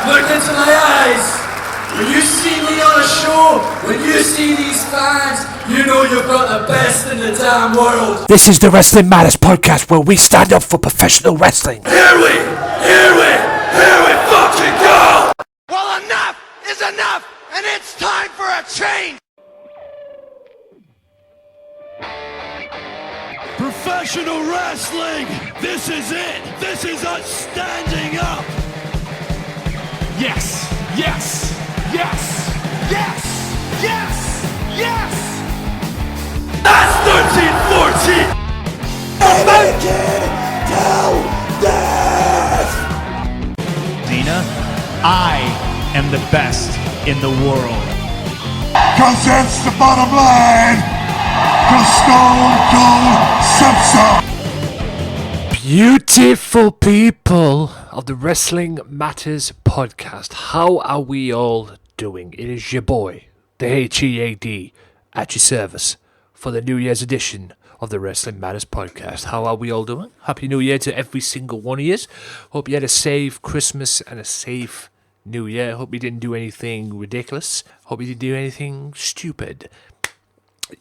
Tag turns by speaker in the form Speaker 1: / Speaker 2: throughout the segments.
Speaker 1: Look into my eyes. When you see me on a show, when you see these fans, you know you've got the best in the damn world.
Speaker 2: This is the Wrestling Matters podcast where we stand up for professional wrestling.
Speaker 1: Here we fucking go! Well, enough is enough, and it's time for a change!
Speaker 3: Professional wrestling! This is it! This is us standing up! Yes! Yes! Yes! Yes! Yes! Yes!
Speaker 1: That's 13-14!
Speaker 3: Dina, I am the best in the world.
Speaker 4: Cause that's the bottom line. Cause Stone Cold said so.
Speaker 2: Beautiful people of the Wrestling Matters podcast, how are we all doing? It is your boy, the HEAD, at your service for the New Year's edition of the Wrestling Matters podcast. How are we all doing? Happy New Year to every single one of you. Hope you had a safe Christmas and a safe New Year. Hope you didn't do anything ridiculous. Hope you didn't do anything stupid.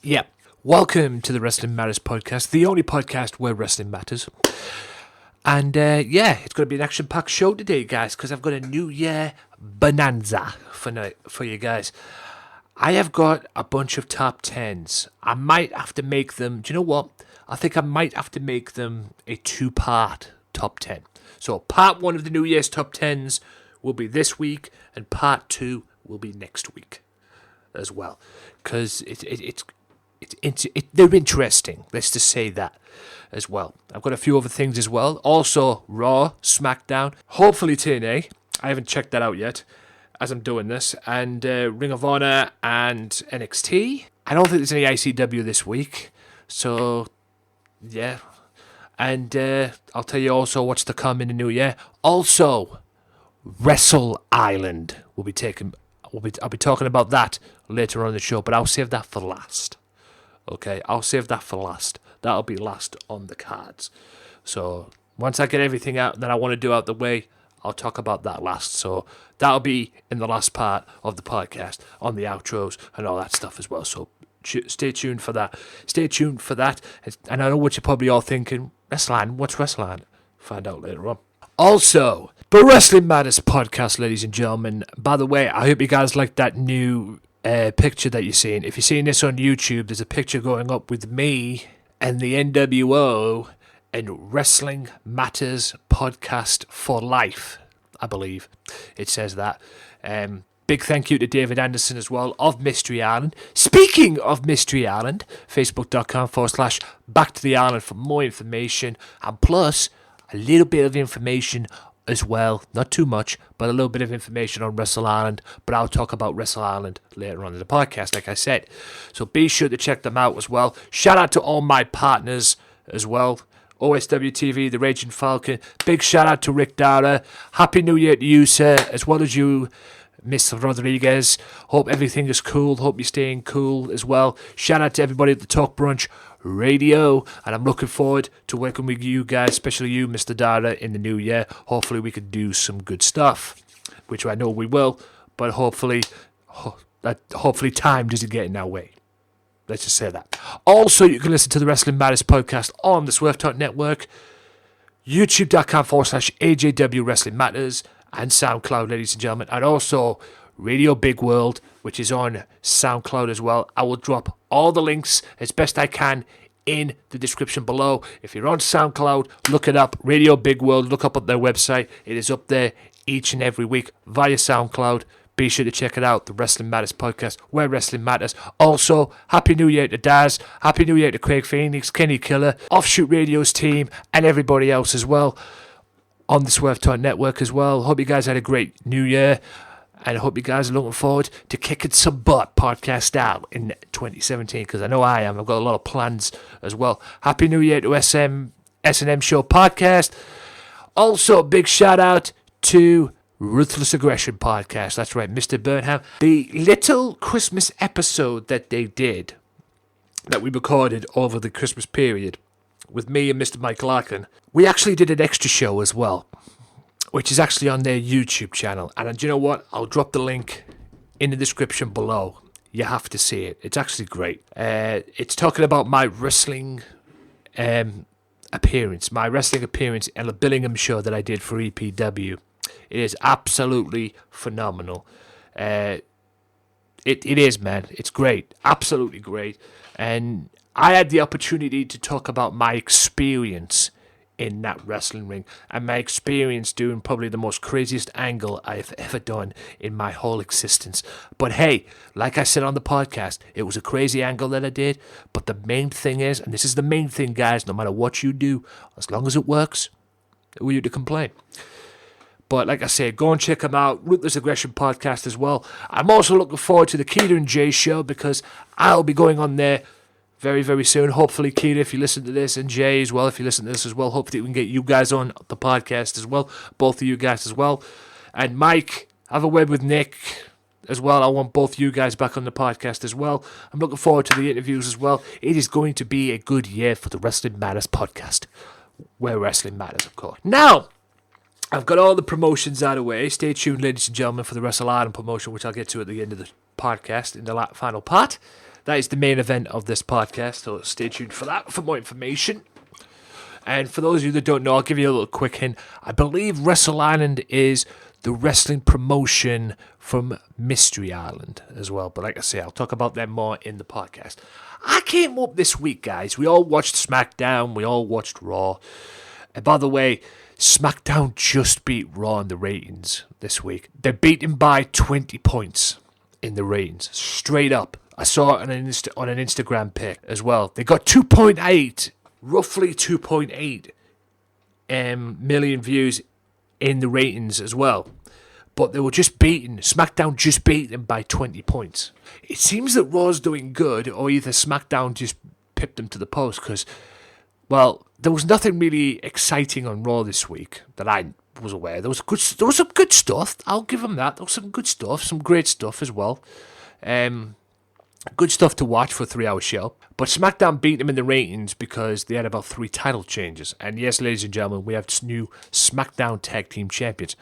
Speaker 2: Yeah. Welcome to the Wrestling Matters podcast, the only podcast where wrestling matters. And it's going to be an action-packed show today, guys, because I've got a New Year bonanza for you guys. I have got a bunch of top 10s. I might have to make them, do you know what? I think I might have to make them a two-part top 10. So part 1 of the New Year's top 10s will be this week, and part 2 will be next week as well. Because they're interesting, let's just say that as well. I've got a few other things as well. Also, Raw, Smackdown, hopefully TNA. I haven't checked that out yet as I'm doing this. And Ring of Honor and NXT. I don't think there's any ICW this week. So, yeah. And I'll tell you also what's to come in the new year. Also, Wrestle Island. I'll be talking about that later on in the show, but I'll save that for last. Okay, I'll save that for last. That'll be last on the cards. So once I get everything out that I want to do out the way, I'll talk about that last. So that'll be in the last part of the podcast, on the outros and all that stuff as well. So stay tuned for that. Stay tuned for that. And I know what you're probably all thinking. Wrestling? What's wrestling? Find out later on. Also, the Wrestling Matters podcast, ladies and gentlemen. By the way, I hope you guys like that new picture that you're seeing. If you're seeing this on YouTube, there's a picture going up with me and the NWO and Wrestling Matters Podcast for Life, I believe it says that. Big thank you to David Anderson as well of Mystery Island. Speaking of Mystery Island, facebook.com/Back to the Island for more information, and plus a little bit of information as well, not too much, but a little bit of information on Wrestle Island, but I'll talk about Wrestle Island later on in the podcast, like I said. So be sure to check them out as well. Shout out to all my partners as well. OSW TV, The Raging Falcon. Big shout out to Rick Dara. Happy New Year to you, sir, as well as you, Mr. Rodriguez. Hope everything is cool. Hope you're staying cool as well. Shout out to everybody at the Talk Brunch Radio, and I'm looking forward to working with you guys, especially you, Mr. Dara, in the new year. Hopefully we can do some good stuff, which I know we will, but hopefully time doesn't get in our way. Let's just say that. Also, you can listen to the Wrestling Matters podcast on the Swerve Talk Network, youtube.com/AJW Wrestling Matters, and SoundCloud, ladies and gentlemen, and also Radio Big World, which is on SoundCloud as well. I will drop all the links as best I can in the description below. If you're on SoundCloud, look it up. Radio Big World, look up their website. It is up there each and every week via SoundCloud. Be sure to check it out, the Wrestling Matters podcast, where wrestling matters. Also, Happy New Year to Daz, Happy New Year to Craig Phoenix, Kenny Killer, Offshoot Radio's team, and everybody else as well on the Swerve Talk Network as well. Hope you guys had a great New Year. And I hope you guys are looking forward to kicking some butt podcast style in 2017, because I know I am. I've got a lot of plans as well. Happy New Year to S&M Show Podcast. Also, big shout out to Ruthless Aggression Podcast. That's right, Mr. Burnham. The little Christmas episode that they did, that we recorded over the Christmas period with me and Mr. Mike Larkin, we actually did an extra show as well which is actually on their YouTube channel. And do you know what? I'll drop the link in the description below. You have to see it. It's actually great. It's talking about my wrestling appearance in the Billingham show that I did for EPW. It is absolutely phenomenal. It is, man. It's great. Absolutely great. And I had the opportunity to talk about my experience in that wrestling ring and my experience doing probably the most craziest angle I've ever done in my whole existence. But hey, like I said on the podcast, it was a crazy angle that I did. But the main thing is, and this is the main thing, guys, no matter what you do, as long as it works, who are you to complain? But like I said, go and check them out. Ruthless Aggression Podcast as well. I'm also looking forward to the Keita and Jay show because I'll be going on there very, very soon. Hopefully, Keita, if you listen to this, and Jay as well, if you listen to this as well, hopefully we can get you guys on the podcast as well. Both of you guys as well. And Mike, have a word with Nick as well. I want both you guys back on the podcast as well. I'm looking forward to the interviews as well. It is going to be a good year for the Wrestling Matters podcast. Where wrestling matters, of course. Now, I've got all the promotions out of the way. Stay tuned, ladies and gentlemen, for the Wrestle Island promotion, which I'll get to at the end of the podcast in the final part. That is the main event of this podcast, so stay tuned for that for more information. And for those of you that don't know, I'll give you a little quick hint. I believe Wrestle Island is the wrestling promotion from Mystery Island as well. But like I say, I'll talk about that more in the podcast. I came up this week, guys. We all watched Smackdown. We all watched Raw. And by the way, Smackdown just beat Raw in the ratings this week. They're beaten by 20 points in the ratings. Straight up. I saw it on an Instagram pic as well. They got 2.8, roughly 2.8 million views in the ratings as well. But they were just beaten. Smackdown just beat them by 20 points. It seems that Raw's doing good, or either Smackdown just pipped them to the post, because, well, there was nothing really exciting on Raw this week that I was aware. There was some good stuff. I'll give them that. There was some good stuff, some great stuff as well. Good stuff to watch for a 3-hour show. But SmackDown beat them in the ratings because they had about 3 title changes. And yes, ladies and gentlemen, we have new SmackDown Tag Team Champions.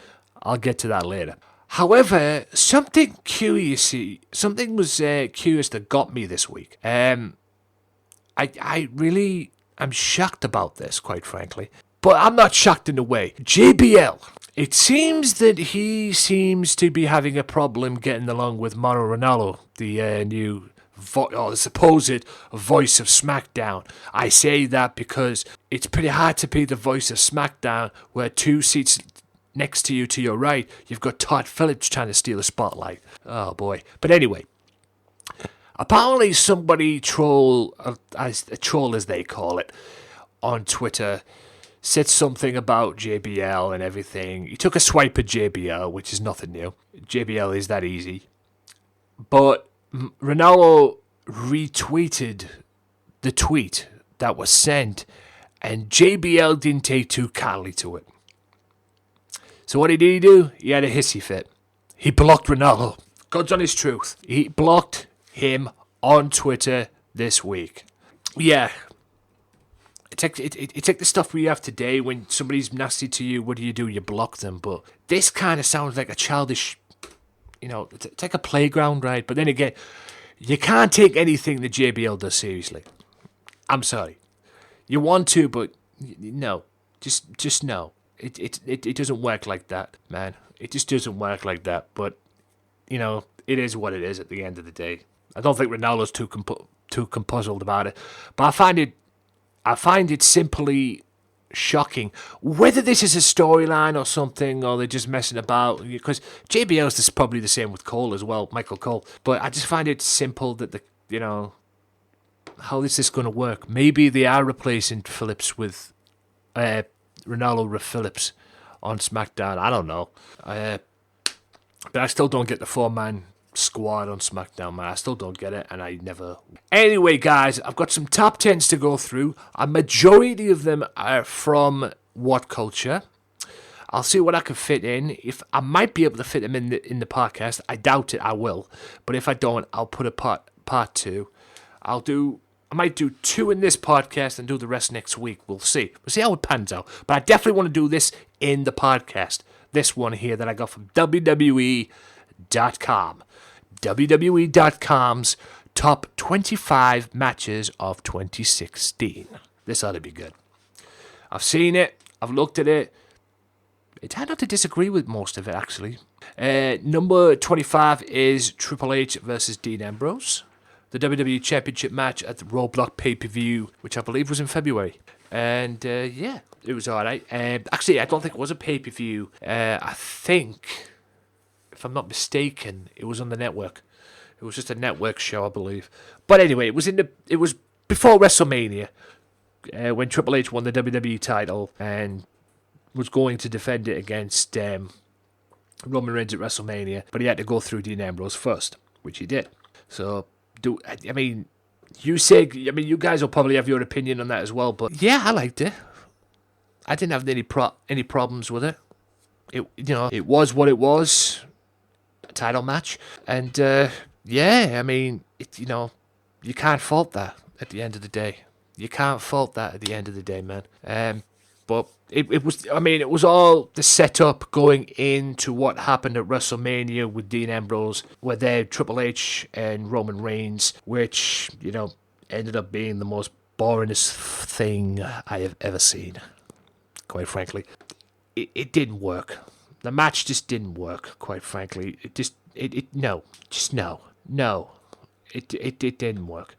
Speaker 2: I'll get to that later. However, something was curious that got me this week. I really am shocked about this, quite frankly. But I'm not shocked in a way. JBL. It seems that he seems to be having a problem getting along with Mauro Ranallo, the new the supposed voice of SmackDown. I say that because it's pretty hard to be the voice of SmackDown where 2 seats next to you to your right, you've got Todd Phillips trying to steal the spotlight. Oh boy. But anyway, apparently somebody a troll as they call it, on Twitter said something about JBL and everything. He took a swipe at JBL, which is nothing new. JBL is that easy. But Ranallo retweeted the tweet that was sent, and JBL didn't take too kindly to it. So what did he do? He had a hissy fit. He blocked Ranallo. God's honest truth. He blocked him on Twitter this week. Yeah. It's like the stuff we have today when somebody's nasty to you, what do? You block them. But this kind of sounds like a childish, it's like a playground, right? But then again, you can't take anything that JBL does seriously. I'm sorry. You want to, but no. Just no. It doesn't work like that, man. It just doesn't work like that. But, it is what it is at the end of the day. I don't think Ronaldo's too compuzzled about it. But I find it simply shocking. Whether this is a storyline or something, or they're just messing about, because JBL's is probably the same with Cole as well, Michael Cole. But I just find it simple that how is this going to work? Maybe they are replacing Phillips with Ronaldo with Phillips on SmackDown. I don't know. But I still don't get the 4-man squad on SmackDown, man. I still don't get it, and I never. Anyway, guys, I've got some top 10s to go through. A majority of them are from What Culture. I'll see what I can fit in. If I might be able to fit them in the podcast, I doubt it. I will, but if I don't, I'll put a part 2. I might do 2 in this podcast and do the rest next week. We'll see. We'll see how it pans out. But I definitely want to do this in the podcast. this one here that I got from WWE.com. WWE.com's top 25 matches of 2016. This ought to be good. I've seen it. I've looked at it. It's hard not to disagree with most of it, actually. Number 25 is Triple H versus Dean Ambrose. The WWE Championship match at the Roadblock pay-per-view, which I believe was in February. And, yeah, it was alright. Actually, I don't think it was a pay-per-view. I think, if I'm not mistaken, it was on the network. It was just a network show, I believe. But anyway, it was before WrestleMania, when Triple H won the WWE title and was going to defend it against Roman Reigns at WrestleMania, but he had to go through Dean Ambrose first, which he did. So, you guys will probably have your opinion on that as well, but yeah, I liked it. I didn't have any problems with it. It was what it was, a title match, and yeah, you can't fault that at the end of the day. You can't fault that at the end of the day, man. But it was all the setup going into what happened at WrestleMania with Dean Ambrose, where they Triple H and Roman Reigns, which, ended up being the most boringest thing I have ever seen, quite frankly. It didn't work. The match just didn't work, quite frankly. It didn't work.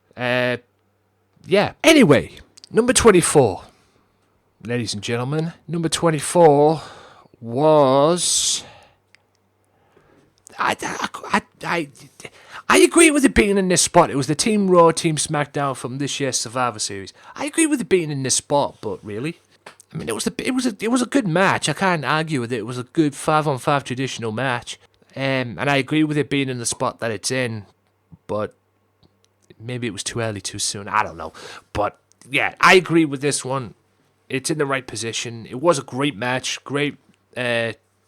Speaker 2: Yeah. Anyway, number 24. Ladies and gentlemen, number 24 was... I agree with it being in this spot. It was the Team Raw, Team Smackdown from this year's Survivor Series. I agree with it being in this spot, but really, it was a good match. I can't argue with it. It was a good 5-on-5 traditional match, and I agree with it being in the spot that it's in. But maybe it was too early, too soon. I don't know. But yeah, I agree with this one. It's in the right position. It was a great match, great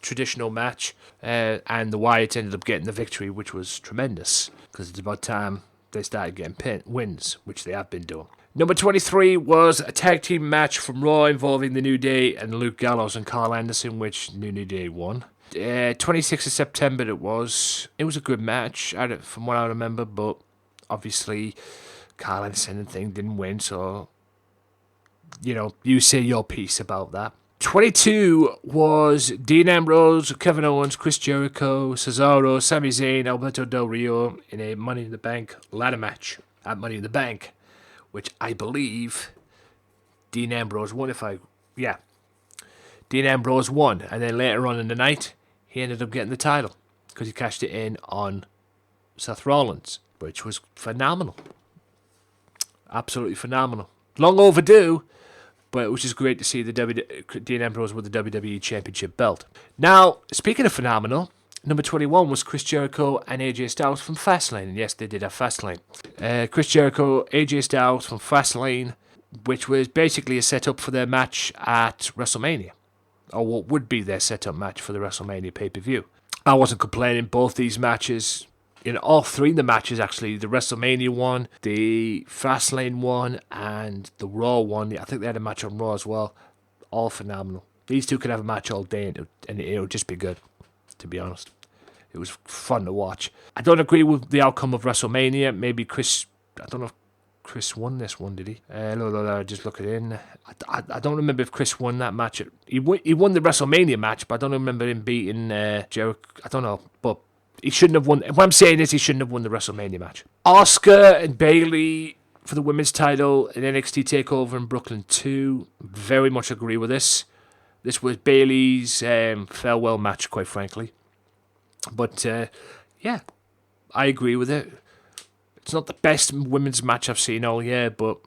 Speaker 2: traditional match, and the Wyatts ended up getting the victory, which was tremendous, because it's about time they started getting wins, which they have been doing. Number 23 was a tag team match from Raw involving The New Day and Luke Gallows and Carl Anderson, which New Day won. 26th of September it was. It was a good match, from what I remember, but obviously Carl Anderson and thing didn't win, so... you say your piece about that. 22 was Dean Ambrose, Kevin Owens, Chris Jericho, Cesaro, Sami Zayn, Alberto Del Rio in a Money in the Bank ladder match at Money in the Bank, which I believe Dean Ambrose won. Dean Ambrose won, and then later on in the night, he ended up getting the title because he cashed it in on Seth Rollins, which was phenomenal. Absolutely phenomenal. Long overdue, but it was just great to see Dean Ambrose with the WWE Championship belt. Now, speaking of phenomenal, number 21 was Chris Jericho and AJ Styles from Fastlane. And yes, they did have Fastlane. Chris Jericho, AJ Styles from Fastlane, which was basically a setup for their match at WrestleMania, or what would be their setup match for the WrestleMania pay-per-view. I wasn't complaining. Both these matches, all three of the matches actually, the WrestleMania one, the Fastlane one, and the Raw one. I think they had a match on Raw as well. All phenomenal. These two could have a match all day and it would just be good, to be honest. It was fun to watch. I don't agree with the outcome of WrestleMania. Maybe Chris, I don't know if Chris won this one, did he? No, just look it in. I don't remember if Chris won that match. He won the WrestleMania match, but I don't remember him beating Jericho. I don't know, but he shouldn't have won. What I'm saying is he shouldn't have won the WrestleMania match. Asuka and Bayley for the women's title in NXT TakeOver in Brooklyn 2. Very much agree with this. This was Bayley's farewell match, quite frankly. But, yeah, I agree with it. It's not the best women's match I've seen all year, but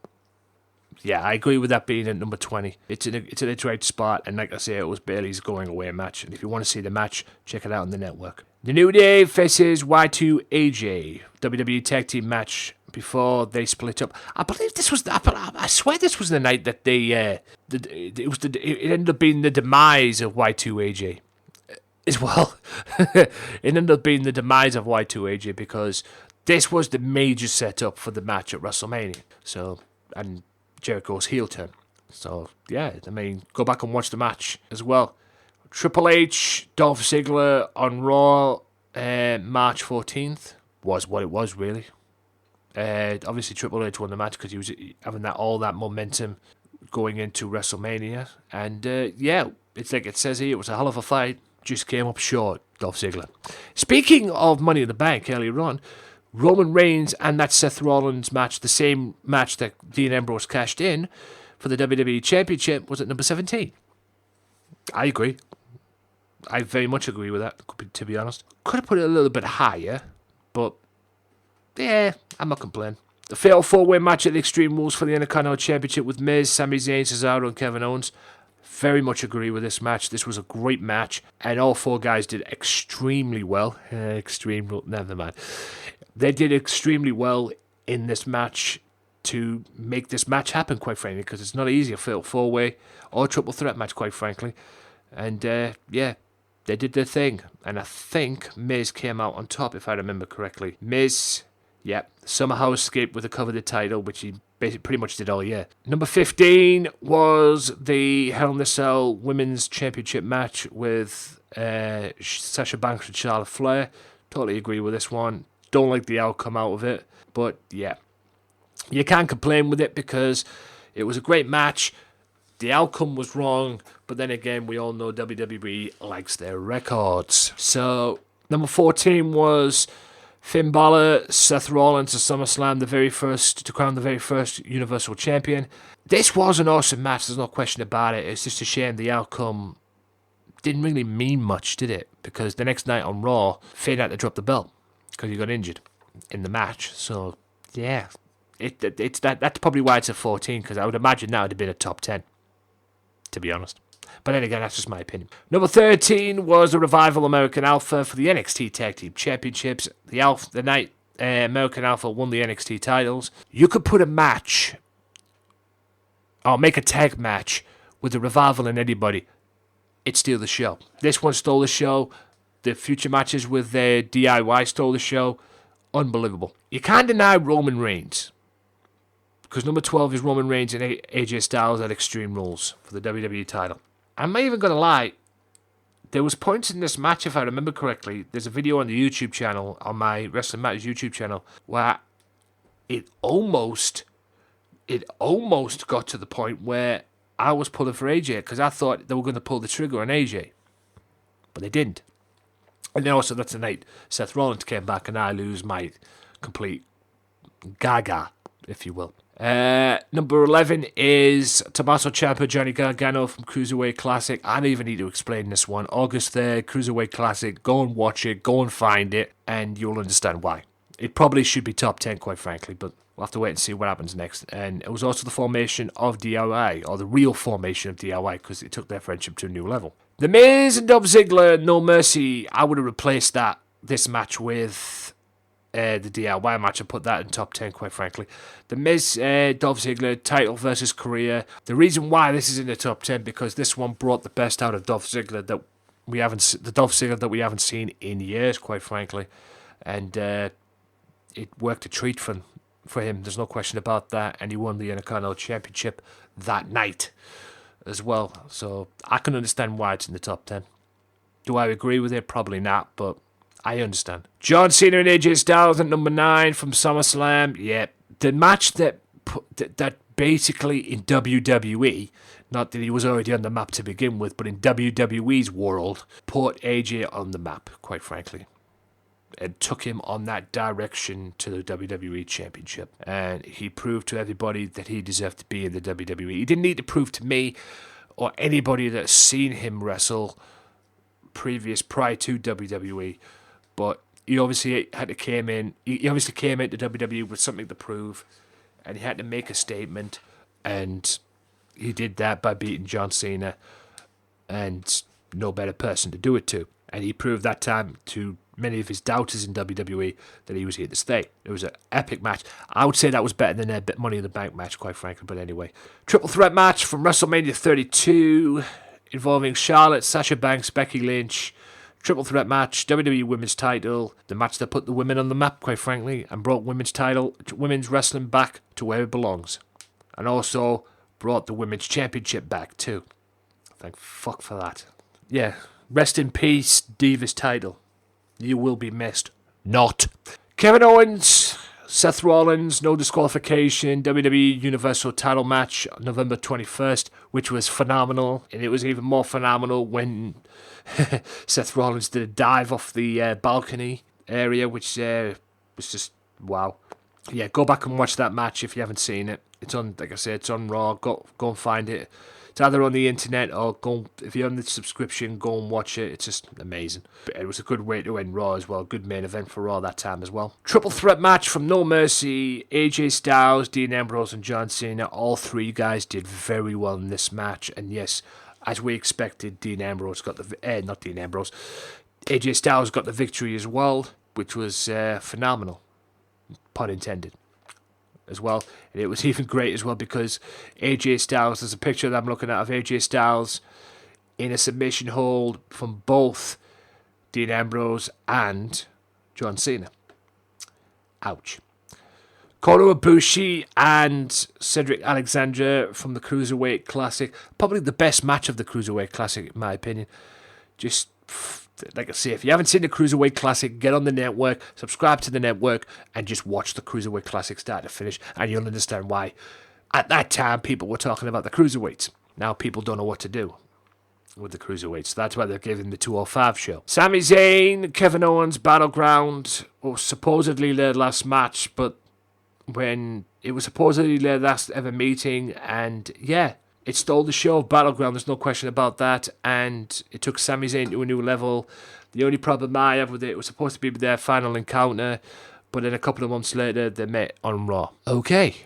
Speaker 2: yeah, I agree with that being at number 20. It's in its right spot, and like I say, it was Bayley's going away match. And if you want to see the match, check it out on the network. The New Day faces Y2AJ, WWE Tag Team match before they split up. I believe this was. I swear this was the night that it ended up being the demise of Y2AJ as well. It ended up being the demise of Y2AJ because this was the major setup for the match at WrestleMania. So, and Jericho's heel turn. So, yeah, go back and watch the match as well. Triple H, Dolph Ziggler on Raw, March 14th was what it was, really. Obviously, Triple H won the match because he was having all that momentum going into WrestleMania. And yeah, it's like it says here, it was a hell of a fight. Just came up short, Dolph Ziggler. Speaking of Money in the Bank earlier on, Roman Reigns and that Seth Rollins match, the same match that Dean Ambrose cashed in for the WWE Championship, was at number 17. I agree. I very much agree with that, to be honest. Could have put it a little bit higher, but yeah, I'm not complaining. The Fatal 4-Way match at Extreme Rules for the Intercontinental Championship with Miz, Sami Zayn, Cesaro, and Kevin Owens. Very much agree with this match. This was a great match, and all four guys did extremely well. Never mind. They did extremely well in this match to make this match happen, quite frankly, because it's not easy, a Fatal 4-Way or Triple Threat match, quite frankly. And yeah, they did their thing. And I think Miz came out on top, if I remember correctly. Miz, somehow escaped with the coveted title, which he basically pretty much did all year. Number 15 was the Hell in a Cell Women's Championship match with Sasha Banks and Charlotte Flair. Totally agree with this one. Don't like the outcome out of it. But yeah, you can't complain with it because it was a great match. The outcome was wrong, but then again, we all know WWE likes their records. So, number 14 was Finn Balor, Seth Rollins at SummerSlam, to crown the very first Universal Champion. This was an awesome match, there's no question about it. It's just a shame the outcome didn't really mean much, did it? Because the next night on Raw, Finn had to drop the belt because he got injured in the match. So, yeah, that's probably why it's a 14, because I would imagine that would have been a top 10. To be honest. But then again, that's just my opinion. Number 13 was the Revival American Alpha for the NXT Tag Team Championships. The night American Alpha won the NXT titles. You could put a match, or make a tag match with the Revival and anybody. It'd steal the show. This one stole the show. The future matches with DIY stole the show. Unbelievable. You can't deny Roman Reigns. Because number 12 is Roman Reigns and AJ Styles at Extreme Rules for the WWE title. I'm not even going to lie. There was points in this match, if I remember correctly. There's a video on the YouTube channel, on my Wrestling Matters YouTube channel, where it almost got to the point where I was pulling for AJ because I thought they were going to pull the trigger on AJ. But they didn't. And then also that's the night Seth Rollins came back and I lose my complete gaga, if you will. Number 11 is Tommaso Ciampa, Johnny Gargano from Cruiserweight Classic. I don't even need to explain this one. August 3rd, Cruiserweight Classic. Go and watch it. Go and find it. And you'll understand why. It probably should be top 10, quite frankly. But we'll have to wait and see what happens next. And it was also the formation of DIY. Or the real formation of DIY. Because it took their friendship to a new level. The Miz and Dolph Ziggler, No Mercy. I would have replaced this match with the DIY match and put that in top 10, quite frankly. The Miz, Dolph Ziggler, title versus career. The reason why this is in the top 10 because this one brought the best out of Dolph Ziggler that we haven't seen in years, quite frankly, and it worked a treat for him. There's no question about that, and he won the Intercontinental Championship that night as well. So I can understand why it's in the top 10. Do I agree with it? Probably not, but I understand. John Cena and AJ Styles at number 9 from SummerSlam. Yeah, the match that basically in WWE, not that he was already on the map to begin with, but in WWE's world, put AJ on the map, quite frankly. And took him on that direction to the WWE Championship. And he proved to everybody that he deserved to be in the WWE. He didn't need to prove to me or anybody that's seen him wrestle prior to WWE. But he obviously came into WWE with something to prove, and he had to make a statement, and he did that by beating John Cena, and no better person to do it to. And he proved that time to many of his doubters in WWE that he was here to stay. It was an epic match. I would say that was better than a Money in the Bank match, quite frankly, but anyway. Triple threat match from WrestleMania 32, involving Charlotte, Sasha Banks, Becky Lynch. Triple threat match, WWE Women's title, the match that put the women on the map, quite frankly, and brought women's wrestling back to where it belongs. And also brought the Women's Championship back, too. Thank fuck for that. yeah, rest in peace, Divas title. You will be missed. Not. Kevin Owens, Seth Rollins, no disqualification, WWE Universal title match November 21st, which was phenomenal. And it was even more phenomenal when Seth Rollins did a dive off the balcony area, which was just wow. Yeah, go back and watch that match if you haven't seen it. It's on, like I said, it's on Raw. Go and find it. It's either on the internet or if you're on the subscription, go and watch it. It's just amazing. But it was a good way to end Raw as well. Good main event for Raw that time as well. Triple threat match from No Mercy. AJ Styles, Dean Ambrose, and John Cena. All three guys did very well in this match. And yes, as we expected, Dean Ambrose got the not Dean Ambrose. AJ Styles got the victory as well, which was phenomenal. Pun intended. As well, and it was even great as well because AJ Styles, there's a picture that I'm looking at of AJ Styles in a submission hold from both Dean Ambrose and John Cena. Ouch. Kota Ibushi and Cedric Alexander from the Cruiserweight Classic, probably the best match of the Cruiserweight Classic in my opinion. Just like I say, if you haven't seen the Cruiserweight Classic, get on the network, subscribe to the network, and just watch the Cruiserweight Classic start to finish, and you'll understand why. At that time, people were talking about the Cruiserweights. Now people don't know what to do with the Cruiserweights. So that's why they're giving the 205 show. Sami Zayn, Kevin Owens, Battleground was supposedly their last match, but when it was supposedly their last ever meeting, and yeah, it stole the show of Battleground, there's no question about that, and it took Sami Zayn to a new level. The only problem I have with it was supposed to be their final encounter, but then a couple of months later, they met on Raw. Okay,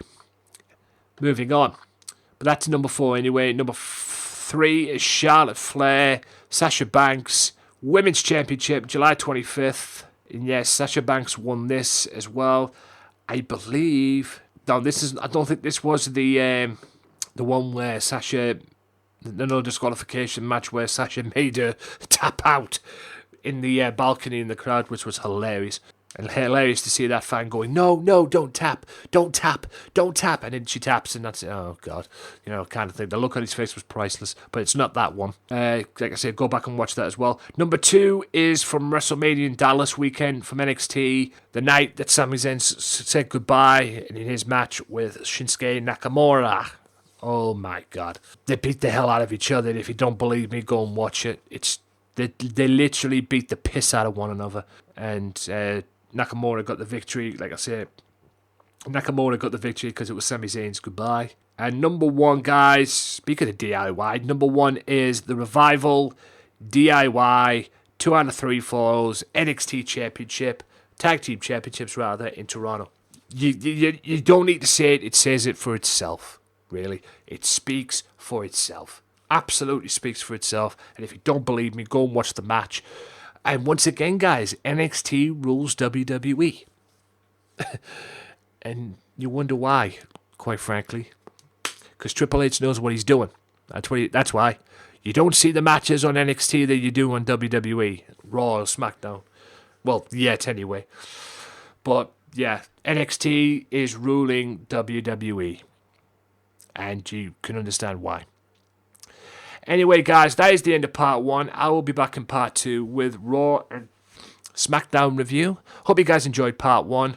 Speaker 2: moving on. But that's number 4 anyway. Number 3 is Charlotte Flair, Sasha Banks, Women's Championship, July 25th. And yes, Sasha Banks won this as well. I believe... No, I don't think this was the one where Sasha, the no disqualification match where Sasha made her tap out in the balcony in the crowd, which was hilarious. And hilarious to see that fan going, no, don't tap, and then she taps, and that's it. Oh God, kind of thing. The look on his face was priceless, but it's not that one. Like I said, go back and watch that as well. Number 2 is from WrestleMania in Dallas weekend from NXT, the night that Sami Zayn said goodbye in his match with Shinsuke Nakamura. Oh my God. They beat the hell out of each other. If you don't believe me, go and watch it. They literally beat the piss out of one another. And Nakamura got the victory. Like I said, Nakamura got the victory because it was Sami Zayn's goodbye. And number 1, guys, speaking of DIY, number 1 is The Revival DIY 2 out of 3 falls NXT Championship, Tag Team Championships rather, in Toronto. You don't need to say it. It says it for itself. Really, it speaks for itself. Absolutely speaks for itself. And if you don't believe me, go and watch the match. And once again, guys, NXT rules WWE. And you wonder why, quite frankly. Because Triple H knows what he's doing. That's why. You don't see the matches on NXT that you do on WWE. Raw or SmackDown. Well, yet anyway. But, yeah, NXT is ruling WWE. And you can understand why. Anyway, guys, that is the end of part 1. I will be back in part 2 with Raw and SmackDown review. Hope you guys enjoyed part 1.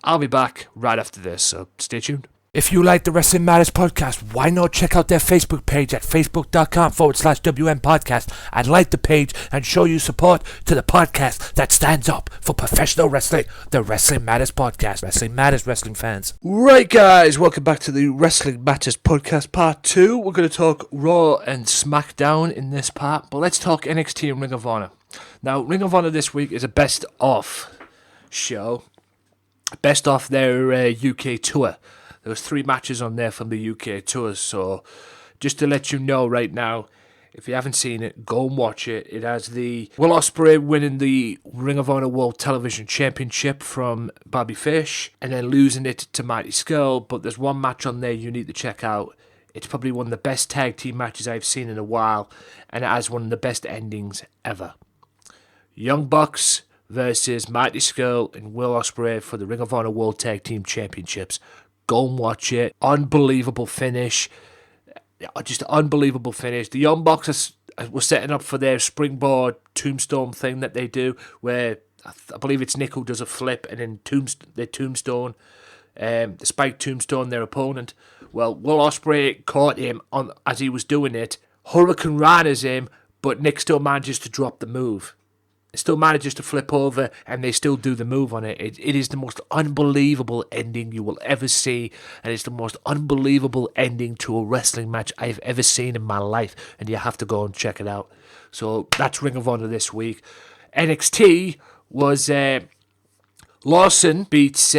Speaker 2: I'll be back right after this, so stay tuned. If you like the Wrestling Matters podcast, why not check out their Facebook page at facebook.com/WM podcast and like the page and show your support to the podcast that stands up for professional wrestling, the Wrestling Matters podcast. Wrestling Matters, wrestling fans. Right, guys, welcome back to the Wrestling Matters podcast part 2. We're going to talk Raw and SmackDown in this part, but let's talk NXT and Ring of Honor. Now, Ring of Honor this week is a best of show, best of their UK tour. There was 3 matches on there from the UK tour, so just to let you know right now, if you haven't seen it, go and watch it. It has the Will Ospreay winning the Ring of Honor World Television Championship from Bobby Fish, and then losing it to Mighty Skull, but there's one match on there you need to check out. It's probably one of the best tag team matches I've seen in a while, and it has one of the best endings ever. Young Bucks versus Mighty Skull and Will Ospreay for the Ring of Honor World Tag Team Championships. Go and watch it. Unbelievable finish. Just unbelievable finish. The Young Bucks were setting up for their springboard tombstone thing that they do, where I believe it's Nick who does a flip and then the tombstone, the spike tombstone their opponent. Well, Will Ospreay caught him as he was doing it, Hurricane Rana's him, but Nick still manages to drop the move. It still manages to flip over, and they still do the move on it. It is the most unbelievable ending you will ever see, and it's the most unbelievable ending to a wrestling match I've ever seen in my life, and you have to go and check it out. So that's Ring of Honor this week. NXT was Lawson beats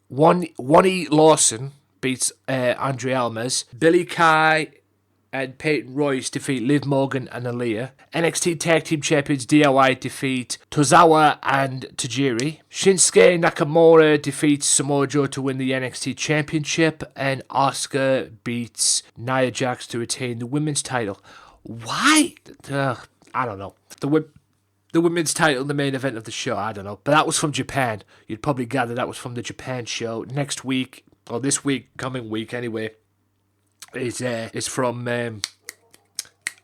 Speaker 2: Wonnie Lawson beats Andre Almas. Billy Kay and Peyton Royce defeat Liv Morgan and Aaliyah. NXT Tag Team Champions DIY defeat Tozawa and Tajiri. Shinsuke Nakamura defeats Samoa Joe to win the NXT Championship. And Asuka beats Nia Jax to retain the women's title. Why? I don't know. The women's title, the main event of the show, I don't know. But that was from Japan. You'd probably gather that was from the Japan show. Next week, or this week, coming week anyway, is from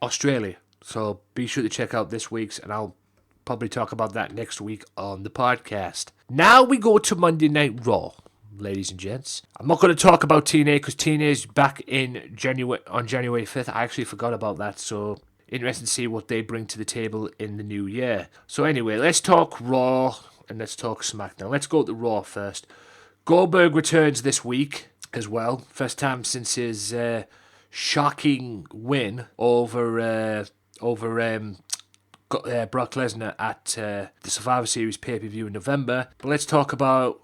Speaker 2: Australia. So be sure to check out this week's, and I'll probably talk about that next week on the podcast. Now we go to Monday Night Raw, ladies and gents. I'm not going to talk about TNA because TNA is back in January 5th. I actually forgot about that, so interested to see what they bring to the table in the new year. So anyway, let's talk Raw and let's talk SmackDown. Let's go to Raw first. Goldberg returns this week as well. First time since his shocking win over Brock Lesnar at the Survivor Series pay-per-view in November. But let's talk about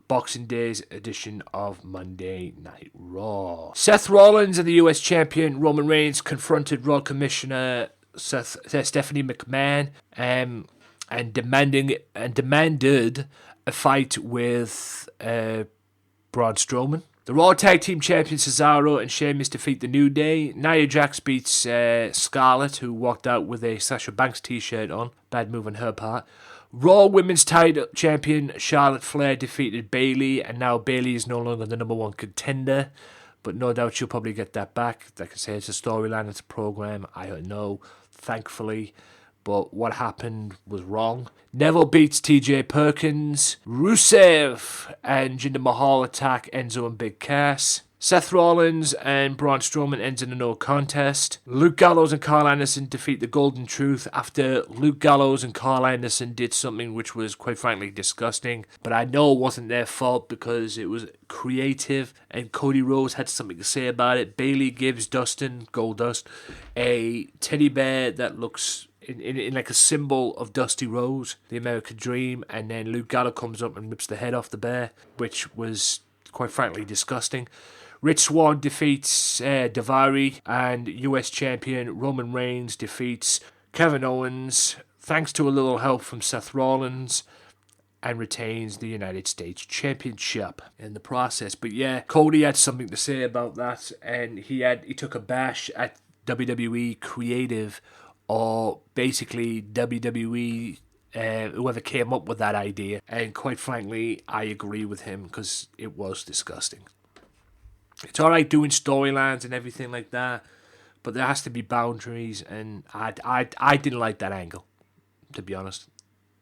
Speaker 2: Boxing Day's edition of Monday Night Raw. Seth Rollins and the US Champion Roman Reigns confronted Raw Commissioner Stephanie McMahon and demanded a fight with Braun Strowman. The Raw Tag Team Champions Cesaro and Sheamus defeat the New Day. Nia Jax beats Scarlett, who walked out with a Sasha Banks t-shirt on. Bad move on her part. Raw Women's Title Champion Charlotte Flair defeated Bayley, and now Bayley is no longer the number one contender. But no doubt she'll probably get that back. Like I say, it's a storyline, it's a program. I don't know, thankfully. But what happened was wrong. Neville beats TJ Perkins. Rusev and Jinder Mahal attack Enzo and Big Cass. Seth Rollins and Braun Strowman ends in a no contest. Luke Gallows and Carl Anderson defeat the Golden Truth after Luke Gallows and Carl Anderson did something which was quite frankly disgusting. But I know it wasn't their fault because it was creative and Cody Rhodes had something to say about it. Bayley gives Dustin, Goldust, a teddy bear that looks in like a symbol of Dusty Rhodes, the American Dream, and then Luke Gallows comes up and rips the head off the bear, which was quite frankly disgusting. Rich Swann defeats Daivari, and US Champion Roman Reigns defeats Kevin Owens, thanks to a little help from Seth Rollins, and retains the United States Championship in the process. But yeah, Cody had something to say about that, and he took a bash at WWE Creative, or basically WWE, whoever came up with that idea. And quite frankly, I agree with him because it was disgusting. It's alright doing storylines and everything like that, but there has to be boundaries, and I didn't like that angle, to be honest.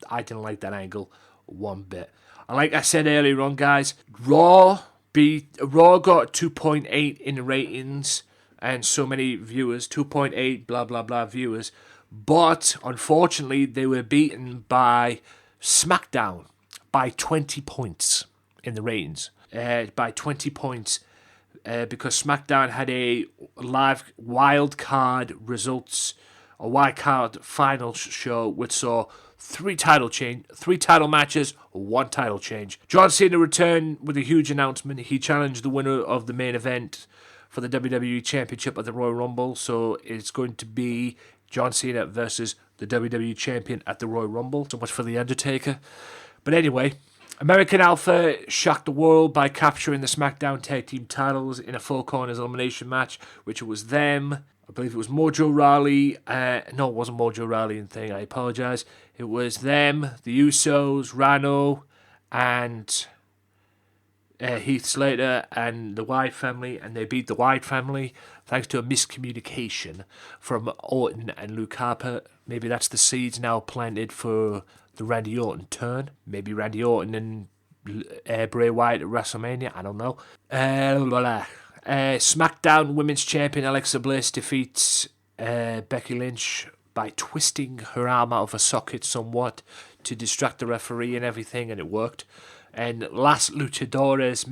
Speaker 2: I didn't like that angle one bit. And like I said earlier on, guys, Raw got 2.8 in the ratings, and so many viewers, 2.8 blah blah blah viewers, but unfortunately they were beaten by Smackdown by 20 points in the ratings, by 20 points. Because SmackDown had a live wild card results, a wild card final show, which saw three title matches, one title change. John Cena returned with a huge announcement. He challenged the winner of the main event for the WWE Championship at the Royal Rumble. So it's going to be John Cena versus the WWE Champion at the Royal Rumble. So much for The Undertaker. But anyway, American Alpha shocked the world by capturing the SmackDown Tag Team titles in a Four Corners elimination match, which was them. I believe it was Mojo Rawley. No, it wasn't Mojo Rawley and thing. I apologize. It was them, the Usos, Rano, and Heath Slater and the Wyatt family, and they beat the Wyatt family thanks to a miscommunication from Orton and Luke Harper. Maybe that's the seeds now planted for the Randy Orton turn. Maybe Randy Orton and Bray Wyatt at WrestleMania. I don't know. Smackdown Women's Champion Alexa Bliss defeats Becky Lynch by twisting her arm out of a socket somewhat to distract the referee and everything, and it worked. And Miss Luchadores,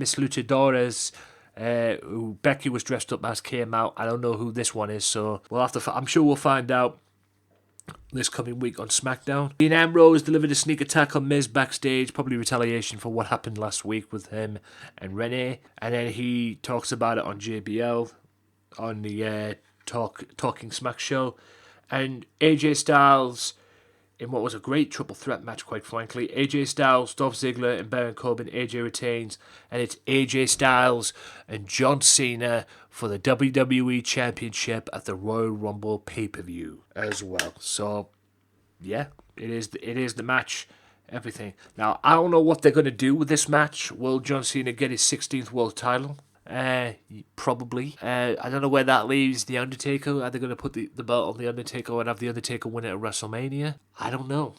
Speaker 2: who Becky was dressed up as, came out. I don't know who this one is, so we'll have to. I'm sure we'll find out this coming week on SmackDown. Dean Ambrose delivered a sneak attack on Miz backstage, probably retaliation for what happened last week with him and Renee. And then he talks about it on JBL, on the Talking Smack show. And AJ Styles, in what was a great triple threat match, quite frankly. AJ Styles, Dolph Ziggler, and Baron Corbin. AJ retains, and it's AJ Styles and John Cena for the WWE Championship at the Royal Rumble pay-per-view as well. So, yeah, it is the match, everything. Now, I don't know what they're going to do with this match. Will John Cena get his 16th world title? Probably. I don't know where that leaves The Undertaker. Are they going to put the belt on The Undertaker and have The Undertaker win it at WrestleMania? I don't know.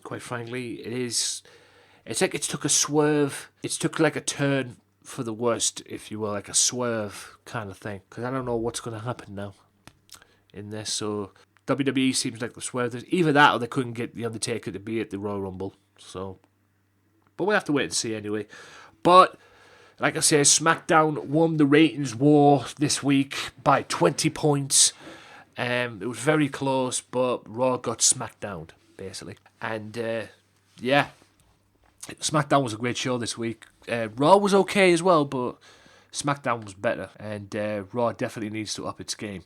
Speaker 2: Quite frankly, it's like it took a swerve. It took like a turn for the worst, if you will, like a swerve kind of thing. Because I don't know what's going to happen now in this. So WWE seems like the swerve. There's either that or they couldn't get The Undertaker to be at the Royal Rumble. So, but we'll have to wait and see anyway. But like I say, SmackDown won the ratings war this week by 20 points. It was very close, but Raw got smacked down, basically. And, yeah, SmackDown was a great show this week. Raw was okay as well, but SmackDown was better. And Raw definitely needs to up its game.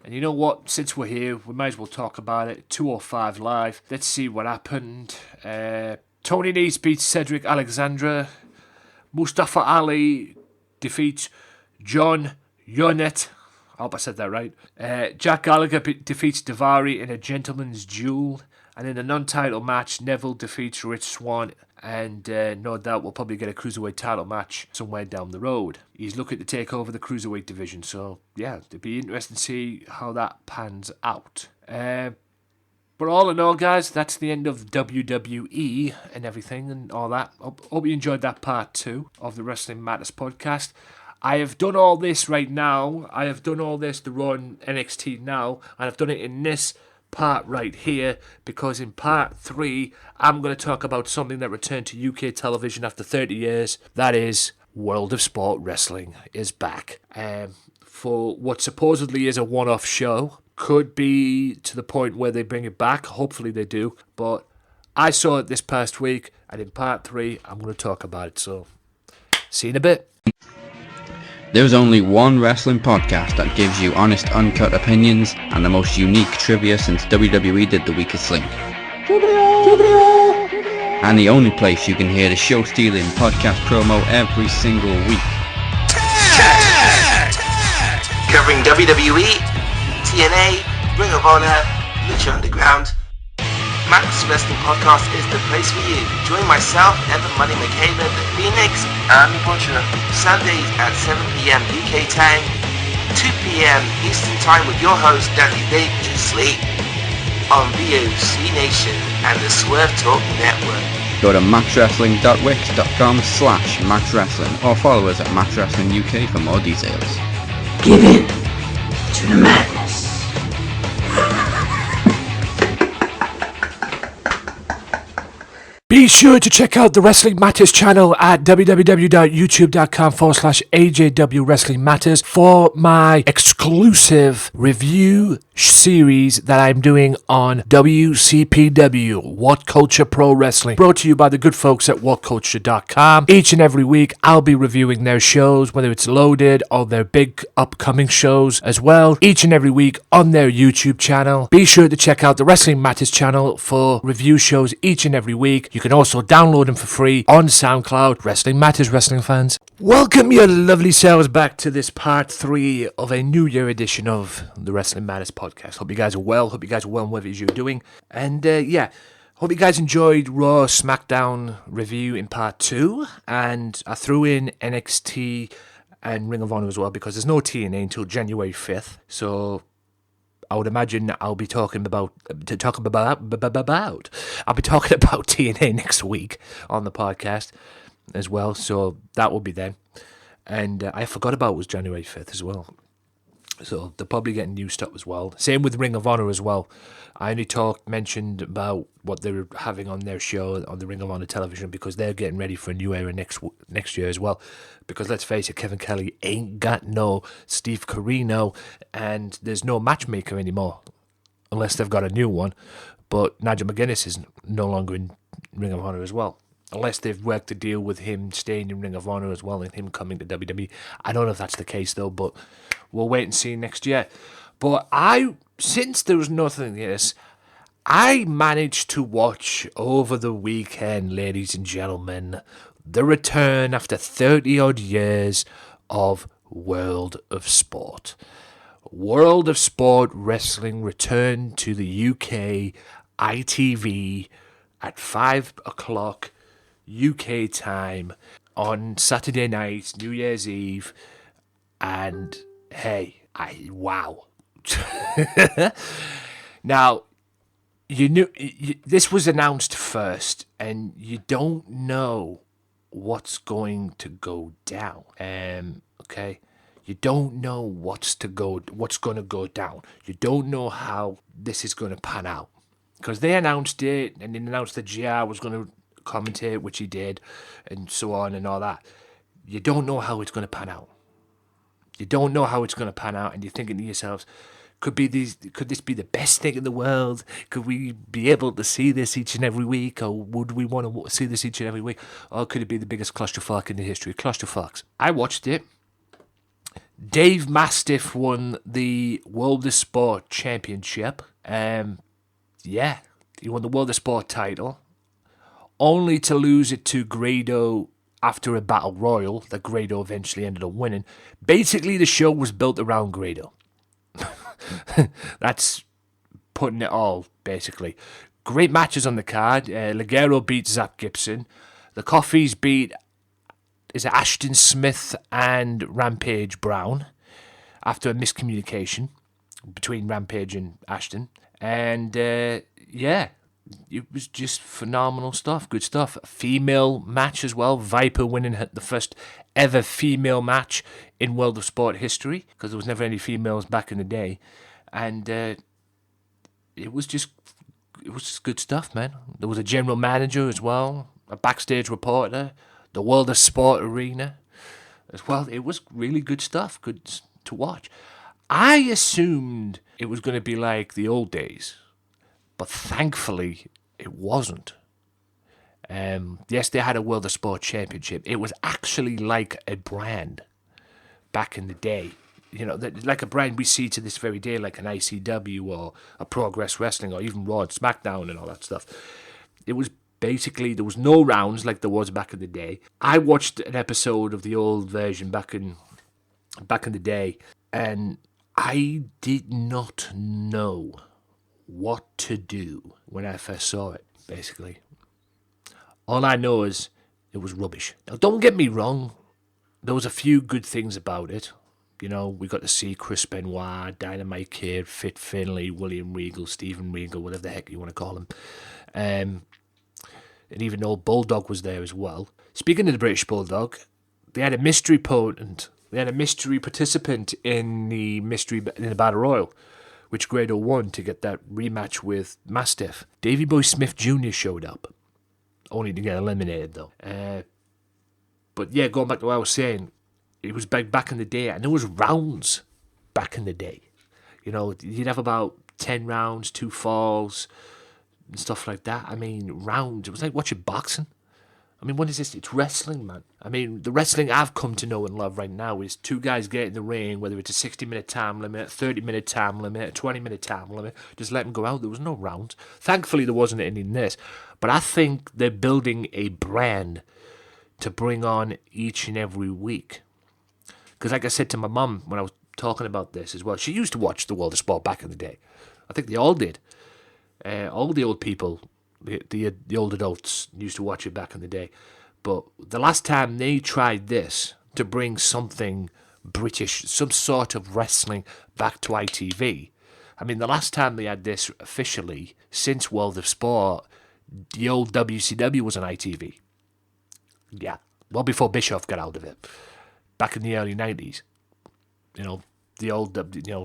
Speaker 2: And you know what? Since we're here, we might as well talk about it. 205 Live. Let's see what happened. Tony Nese beats Cedric Alexander. Mustafa Ali defeats John Yonette. I hope I said that right. Jack Gallagher defeats Daivari in a gentleman's duel. And in a non-title match, Neville defeats Rich Swann. And no doubt we'll probably get a Cruiserweight title match somewhere down the road. He's looking to take over the Cruiserweight division. So, yeah, it'll be interesting to see how that pans out. But all in all, guys, that's the end of WWE and everything and all that. Hope you enjoyed that part 2 of the Wrestling Matters podcast. I have done all this right now. I have done all this, the Raw and NXT now, and I've done it in this part right here, because in part 3, I'm going to talk about something that returned to UK television after 30 years. That is, World of Sport Wrestling is back. For what supposedly is a one-off show. Could be to the point where they bring it back. Hopefully they do. But I saw it this past week, and in part 3, I'm going to talk about it. So, see you in a bit.
Speaker 5: There's only one wrestling podcast that gives you honest, uncut opinions and the most unique trivia since WWE did The Weakest Link. And the only place you can hear the show-stealing podcast promo every single week.
Speaker 6: Covering WWE, TNA, Ring of Honor, Lucha Underground. Matt's Wrestling Podcast is the place for you. Join myself, Evan Money McCabe, the Phoenix, and the Butcher, Sundays at 7 p.m. UK time, 2 p.m. Eastern time with your host, Danny Dangerously, on VOC Nation and the Swerve Talk Network.
Speaker 5: Go to maxwrestling.wix.com/maxwrestling or follow us at Max Wrestling UK for more details.
Speaker 6: Give in to the madness.
Speaker 2: Be sure to check out the Wrestling Matters channel at www.youtube.com/AJW Wrestling Matters for my exclusive review series that I'm doing on WCPW, What Culture Pro Wrestling, brought to you by the good folks at whatculture.com. Each and every week, I'll be reviewing their shows, whether it's loaded or their big upcoming shows as well, each and every week on their YouTube channel. Be sure to check out the Wrestling Matters channel for review shows each and every week. You can also download them for free on SoundCloud. Wrestling Matters, wrestling fans. Welcome your lovely selves back to this part 3 of a New Year edition of the Wrestling Matters podcast. Hope you guys are well. Hope you guys are well in whatever you're doing. And yeah, Hope you guys enjoyed Raw Smackdown review in part 2, and I threw in NXT and Ring of Honor as well because there's no TNA until January 5th, so I would imagine I'll be talking about TNA next week on the podcast as well, so that will be then. And I forgot about it was January 5th as well. So they're probably getting new stuff as well. Same with Ring of Honor as well. I only mentioned about what they were having on their show on the Ring of Honor television because they're getting ready for a new era next year as well. Because let's face it, Kevin Kelly ain't got no Steve Corino, and there's no matchmaker anymore unless they've got a new one. But Nigel McGuinness is no longer in Ring of Honor as well. Unless they've worked a deal with him staying in Ring of Honor as well and him coming to WWE. I don't know if that's the case though, but we'll wait and see next year. But since there was nothing else, I managed to watch over the weekend, ladies and gentlemen, the return after 30 odd years of World of Sport. World of Sport Wrestling returned to the UK ITV at 5 o'clock UK time on Saturday night, New Year's Eve, and hey, wow. Now, this was announced first, and you don't know what's going to go down. Okay, you don't know what's going to go down. You don't know how this is going to pan out because they announced it, and they announced that JR was going to commentate, which he did, and so on and all that. You don't know how it's going to pan out. You don't know how it's going to pan out, and you're thinking to yourselves, could this be the best thing in the world? Could we be able to see this each and every week, or would we want to see this each and every week? Or could it be the biggest clusterfuck in the history of clusterfucks? I watched it. Dave Mastiff won the World of Sport Championship. Yeah, he won the World of Sport title, only to lose it to Grado after a battle royal that Grado eventually ended up winning. Basically, the show was built around Grado. That's putting it all, basically. Great matches on the card. Ligero beat Zach Gibson. The Coffees beat Ashton Smith and Rampage Brown after a miscommunication between Rampage and Ashton. And, yeah, it was just phenomenal stuff. Good stuff. A female match as well. Viper winning the first ever female match in World of Sport history, because there was never any females back in the day. And it was just good stuff, man. There was a general manager as well, a backstage reporter, the World of Sport arena as well. It was really good stuff, good to watch. I assumed it was going to be like the old days, but thankfully it wasn't. Yes, they had a World of Sport Championship. It was actually like a brand back in the day. You know, like a brand we see to this very day, like an ICW or a Progress Wrestling or even Raw and SmackDown and all that stuff. It was basically, there was no rounds like there was back in the day. I watched an episode of the old version back in the day, and I did not know what to do when I first saw it, basically. All I know is it was rubbish. Now, don't get me wrong. There was a few good things about it. You know, we got to see Chris Benoit, Dynamite Kid, Fit Finlay, William Regal, Stephen Regal, whatever the heck you want to call him. And even old Bulldog was there as well. Speaking of the British Bulldog, they had a mystery participant in the Battle Royal, which Grado won to get that rematch with Mastiff. Davey Boy Smith Jr. showed up, only to get eliminated though. But yeah, going back to what I was saying, it was back in the day, and there was rounds back in the day. You know, you'd have about 10 rounds, 2 falls, and stuff like that. I mean, rounds. It was like watching boxing. I mean, what is this? It's wrestling, man. I mean, the wrestling I've come to know and love right now is 2 guys get in the ring, whether it's a 60-minute time limit, a 30-minute time limit, a 20-minute time limit, just let them go out. There was no rounds. Thankfully, there wasn't any in this. But I think they're building a brand to bring on each and every week. Because like I said to my mum when I was talking about this as well, she used to watch the World of Sport back in the day. I think they all did. All the old people The old adults used to watch it back in the day. But the last time they tried this to bring something British, some sort of wrestling back to ITV. I mean, the last time they had this officially since World of Sport, the old WCW was on ITV. Yeah, well before Bischoff got out of it, back in the early 90s. You know, the old,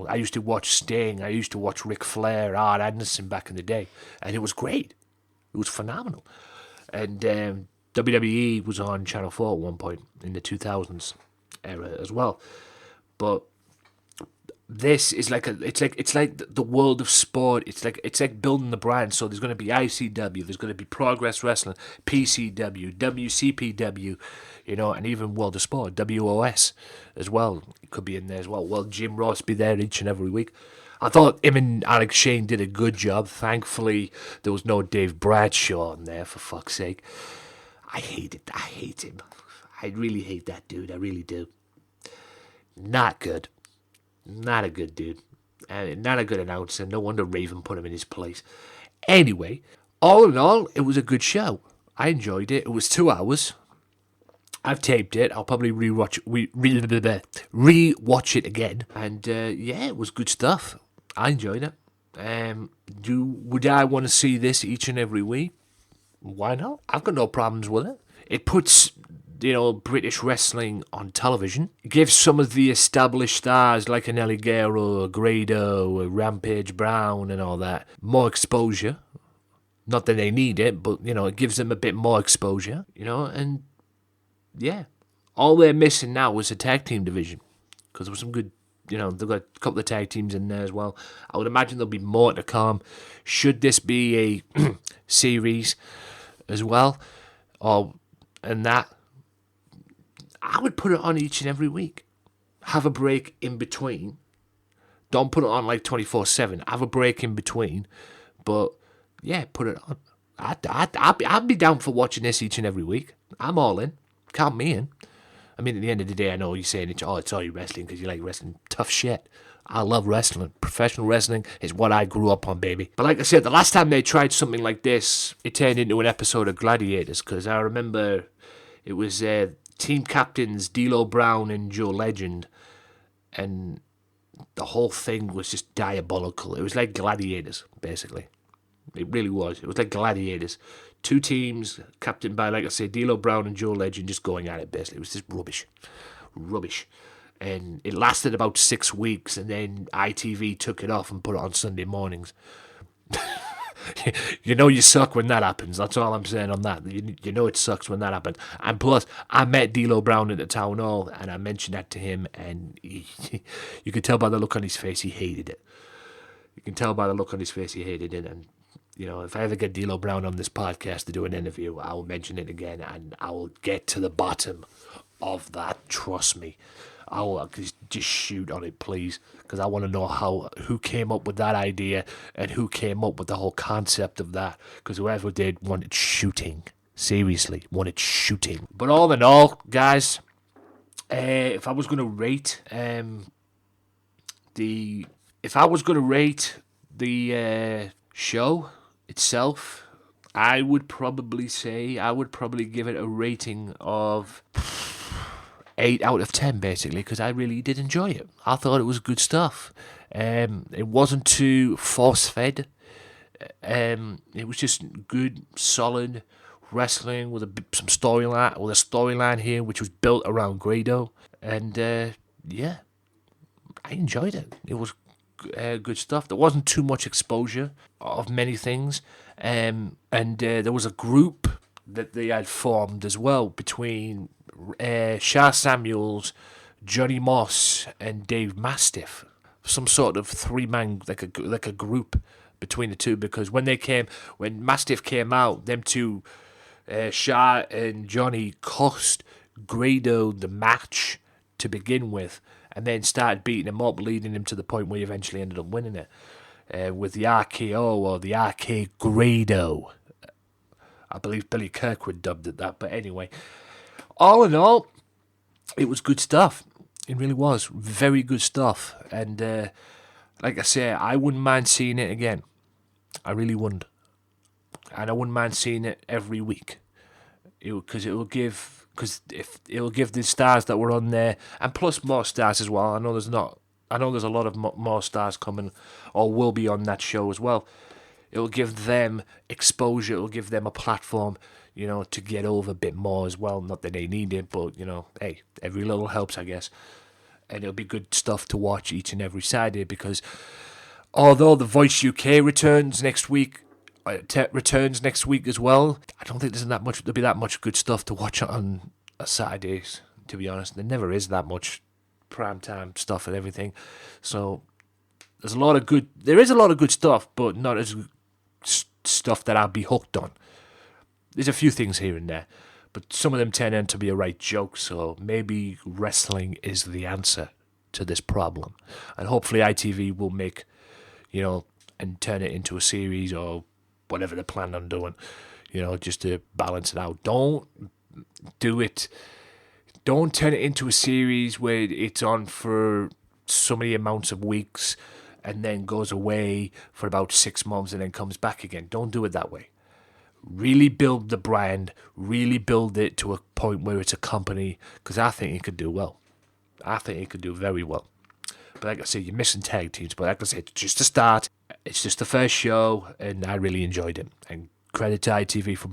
Speaker 2: I used to watch Sting, I used to watch Ric Flair, Art Anderson back in the day, and it was great. It was phenomenal. And WWE was on Channel 4 at one point in the 2000s era as well. But this is it's like the world of sport. It's like building the brand. So there's going to be ICW, there's going to be Progress Wrestling, PCW, WCPW, and even World of Sport, WOS as well. It could be in there as well. Well, Jim Ross be there each and every week. I thought him and Alex Shane did a good job. Thankfully, there was no Dave Bradshaw on there, for fuck's sake. I hate it. I hate him. I really hate that dude. I really do. Not good. Not a good dude. And not a good announcer. No wonder Raven put him in his place. Anyway, all in all, it was a good show. I enjoyed it. It was 2 hours. I've taped it. I'll probably rewatch it again. And it was good stuff. I enjoyed it. Would I want to see this each and every week? Why not? I've got no problems with it. It puts, British wrestling on television. It gives some of the established stars like an El Ligero, a Grado, a Rampage Brown and all that more exposure. Not that they need it, but, it gives them a bit more exposure, and yeah. All they're missing now is a tag team division. Because there was some good, they've got a couple of tag teams in there as well. I would imagine there'll be more to come. Should this be a series as well? And that, I would put it on each and every week. Have a break in between. Don't put it on like 24/7. Have a break in between. But, yeah, put it on. I'd be down for watching this each and every week. I'm all in. Count me in. I mean, at the end of the day, I know you're saying it's all you wrestling because you like wrestling. Tough shit. I love wrestling. Professional wrestling is what I grew up on, baby. But like I said, the last time they tried something like this, it turned into an episode of Gladiators, because I remember it was team captains D'Lo Brown and Joe Legend, and the whole thing was just diabolical. It was like Gladiators, basically. It really was. It was like Gladiators. 2 teams, captained by, like I say, D'Lo Brown and Joe Legend, just going at it, basically. It was just rubbish. Rubbish. And it lasted about 6 weeks, and then ITV took it off and put it on Sunday mornings. You suck when that happens. That's all I'm saying on that. It sucks when that happens. And plus, I met D'Lo Brown at the town hall, and I mentioned that to him, and you could tell by the look on his face he hated it. You can tell by the look on his face he hated it, and if I ever get D'Lo Brown on this podcast to do an interview, I will mention it again, and I will get to the bottom of that. Trust me. I will just shoot on it, please, because I want to know who came up with that idea and who came up with the whole concept of that, because whoever did wanted shooting. Seriously, wanted shooting. But all in all, guys, if I was going to rate the show itself, I would probably give it a rating of 8 out of 10, basically, because I really did enjoy it. I thought it was good stuff. It wasn't too force-fed. It was just good, solid wrestling with some storyline, with a storyline here which was built around Grado, and I enjoyed it. It was good stuff. There wasn't too much exposure of many things, and there was a group that they had formed as well between Shah Samuels, Johnny Moss, and Dave Mastiff. Some sort of 3-man, like a group between the two, because when Mastiff came out, them two, Shah and Johnny, cost Grado the match to begin with, and then started beating him up, leading him to the point where he eventually ended up winning it with the RKO, or the RK Grado. I believe Billy Kirkwood dubbed it that, but anyway, all in all, it was good stuff. It really was very good stuff, and like I say, I wouldn't mind seeing it again. I really wouldn't. and I wouldn't mind seeing it every week. Because it'll give the stars that were on there, and plus more stars as well. I know there's a lot of more stars coming or will be on that show as well. It'll give them exposure. It'll give them a platform, to get over a bit more as well. Not that they need it, but hey, every little helps, I guess. And it'll be good stuff to watch each and every Saturday, because although The Voice UK returns next week as well, I don't think there'll be that much good stuff to watch on a Saturdays, to be honest. There never is that much primetime stuff and everything. So there is a lot of good stuff, but not as stuff that I'll be hooked on. There's a few things here and there, but some of them turn out to be a right joke, so maybe wrestling is the answer to this problem. And hopefully ITV will make, and turn it into a series or whatever they plan on doing, just to balance it out. Don't turn it into a series where it's on for so many amounts of weeks and then goes away for about 6 months and then comes back again. Don't do it that way. Really build the brand, really build it to a point where it's a company, because I think it could do well. I think it could do very well. But like I said, you're missing tag teams. But like I said, it's just a start. It's just the first show, and I really enjoyed it. And credit to ITV for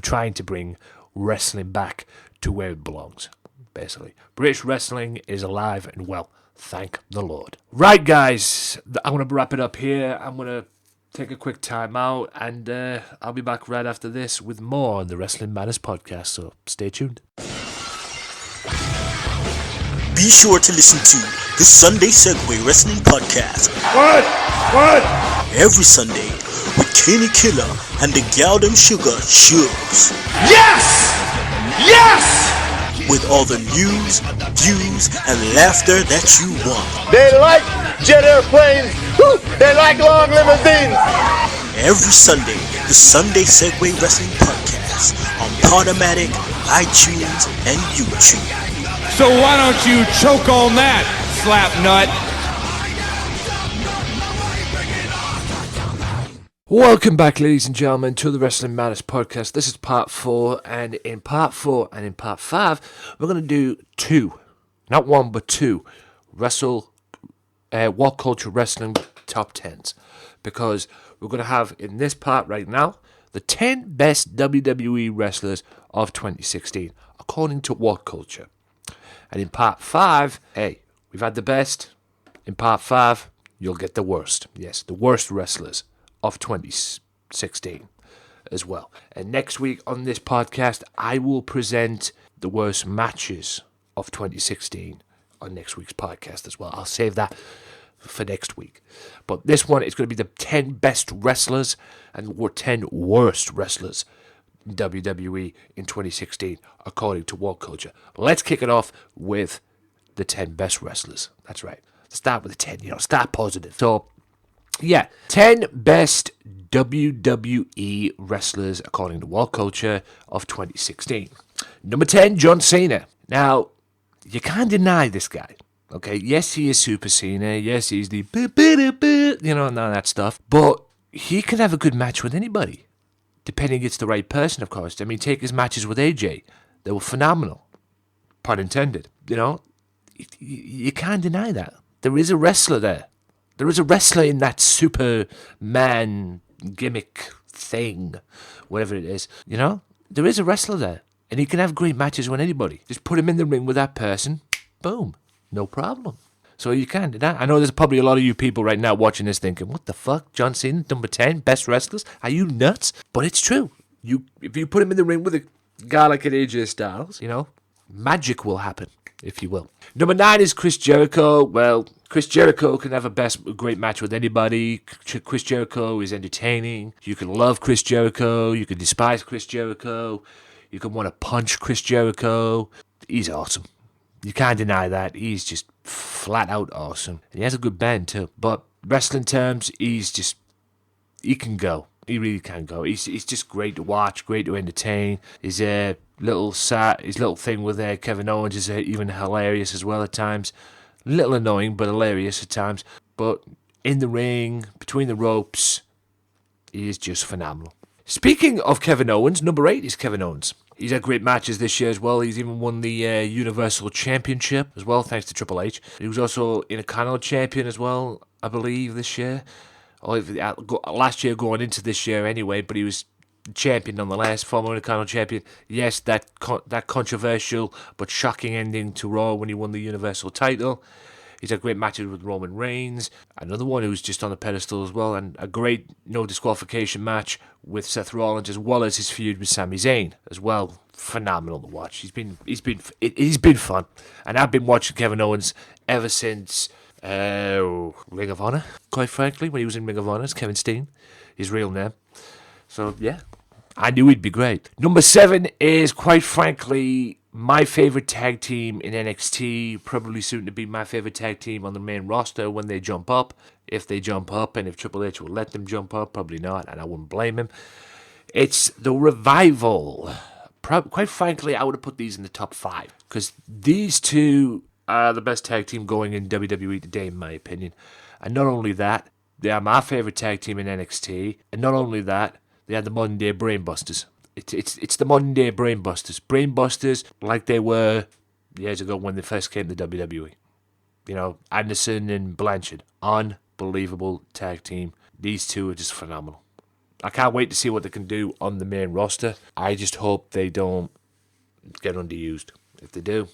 Speaker 2: trying to bring wrestling back to where it belongs, basically. British wrestling is alive and well. Thank the Lord. Right, guys, I'm going to wrap it up here. I'm going to take a quick time out, and I'll be back right after this with more on the Wrestling Matters podcast, so stay tuned.
Speaker 7: Be sure to listen to the Sunday Segway Wrestling Podcast.
Speaker 3: What?
Speaker 7: Every Sunday with Kenny Killer and the Galdem Sugar Shugs.
Speaker 3: Yes!
Speaker 7: With all the news, views, and laughter that you want.
Speaker 8: They like jet airplanes. Woo! They like long limousines.
Speaker 7: Every Sunday, the Sunday Segway Wrestling Podcast on Podomatic, iTunes, and YouTube.
Speaker 3: So why don't you choke on that, slap nut?
Speaker 2: Welcome back, ladies and gentlemen, to the Wrestling Matters podcast. This is part 4, and in part 4 and in part 5, we're going to do 2, not 1, but 2, What Culture Wrestling Top 10s. Because we're going to have, in this part right now, the 10 best WWE wrestlers of 2016, according to What Culture. And in part 5, hey, we've had the best. In part 5, you'll get the worst. Yes, the worst wrestlers of 2016 as well. And next week on this podcast, I will present the worst matches of 2016 on next week's podcast as well. I'll save that for next week. But this one is going to be the 10 best wrestlers and 10 worst wrestlers in WWE in 2016, according to What Culture. Let's kick it off with the 10 best wrestlers. That's right. Start with the 10, start positive. So, yeah, 10 best WWE wrestlers according to What Culture of 2016. Number 10, John Cena. Now, you can't deny this guy. Okay, yes, he is Super Cena. Yes, he's the and all that stuff. But he can have a good match with anybody, depending it's the right person, of course. I mean, take his matches with AJ. They were phenomenal. Pun intended. You can't deny that. There is a wrestler there. There is a wrestler in that Superman gimmick thing, whatever it is. There is a wrestler there. And he can have great matches with anybody. Just put him in the ring with that person. Boom. No problem. So you can do that. I know there's probably a lot of you people right now watching this thinking, what the fuck? John Cena, number 10, best wrestlers? Are you nuts? But it's true. If you put him in the ring with a guy like an AJ Styles, magic will happen, if you will. Number 9 is Chris Jericho. Well, Chris Jericho can have a great match with anybody. Chris Jericho is entertaining. You can love Chris Jericho. You can despise Chris Jericho. You can want to punch Chris Jericho. He's awesome. You can't deny that. He's just flat out awesome. And he has a good band too. But wrestling terms, he can go. He really can go. He's just great to watch, great to entertain. His little thing with Kevin Owens is even hilarious as well at times. A little annoying, but hilarious at times. But in the ring, between the ropes, he is just phenomenal. Speaking of Kevin Owens, number 8 is Kevin Owens. He's had great matches this year as well. He's even won the Universal Championship as well, thanks to Triple H. He was also Intercontinental Champion as well, I believe, this year. Or last year going into this year anyway, but he was champion nonetheless, former Intercontinental Champion. Yes, that controversial but shocking ending to Raw when he won the Universal title. He's had great matches with Roman Reigns, another one who's just on the pedestal as well, and a great no disqualification match with Seth Rollins, as well as his feud with Sami Zayn as well. Phenomenal to watch. He's been fun, and I've been watching Kevin Owens ever since Ring of Honor. Quite frankly, when he was in Ring of Honor, it's Kevin Steen, his real name. So yeah, I knew he'd be great. Number 7 is, quite frankly, my favourite tag team in NXT, probably soon to be my favourite tag team on the main roster when they jump up. If they jump up, and if Triple H will let them jump up, probably not, and I wouldn't blame him. It's the Revival. Quite frankly, I would have put these in the top 5, because these two are the best tag team going in WWE today, in my opinion. And not only that, they are my favourite tag team in NXT, and not only that, they are the modern day Brainbusters. It's the modern day Brainbusters. Brainbusters like they were years ago when they first came to WWE. You know, Anderson and Blanchard. Unbelievable tag team. These two are just phenomenal. I can't wait to see what they can do on the main roster. I just hope they don't get underused. If they do,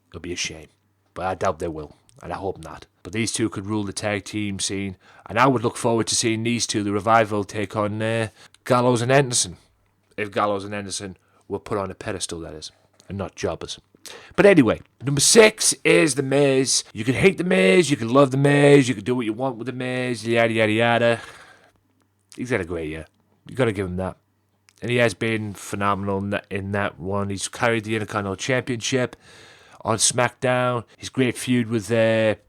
Speaker 2: it'll be a shame. But I doubt they will, and I hope not. But these two could rule the tag team scene, and I would look forward to seeing these two, the Revival, take on Gallows and Anderson. If Gallows and Anderson were put on a pedestal, that is, and not jobbers. But anyway, number 6 is The Miz. You can hate The Miz, you can love The Miz, you can do what you want with The Miz, yada, yada, yada. He's had a great year. You got to give him that. And he has been phenomenal in that one. He's carried the Intercontinental Championship on SmackDown. His great feud with back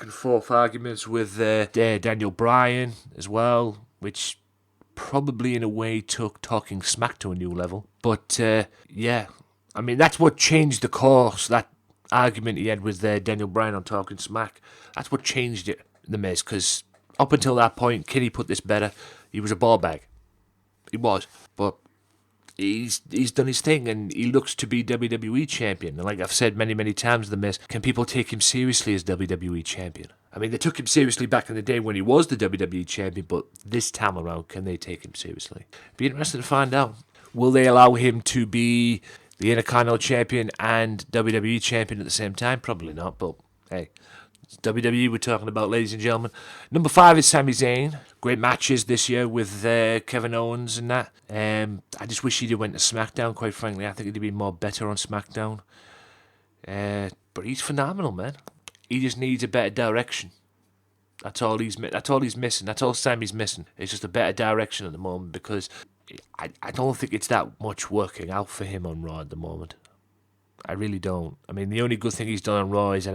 Speaker 2: and forth arguments with Daniel Bryan as well, which probably in a way took Talking Smack to a new level. But yeah, I mean, that's what changed the course. That argument he had with Daniel Bryan on Talking Smack, that's what changed it, The Miz, because up until that point, Kinny put this better, he was a ball bag. He was, but he's done his thing, and he looks to be WWE champion. And like I've said many, many times, The Miz, can people take him seriously as WWE champion? I mean, they took him seriously back in the day when he was the WWE champion, but this time around, can they take him seriously? Be interested to find out. Will they allow him to be the Intercontinental champion and WWE champion at the same time? Probably not, but hey, it's WWE we're talking about, ladies and gentlemen. Number 5 is Sami Zayn. Great matches this year with Kevin Owens and that. I just wish he'd have went to SmackDown, quite frankly. I think he'd have been more better on SmackDown. But he's phenomenal, man. He just needs a better direction. That's all he's missing. That's all Sami's missing. It's just a better direction at the moment, because I don't think it's that much working out for him on Raw at the moment. I really don't. I mean, the only good thing he's done on Raw is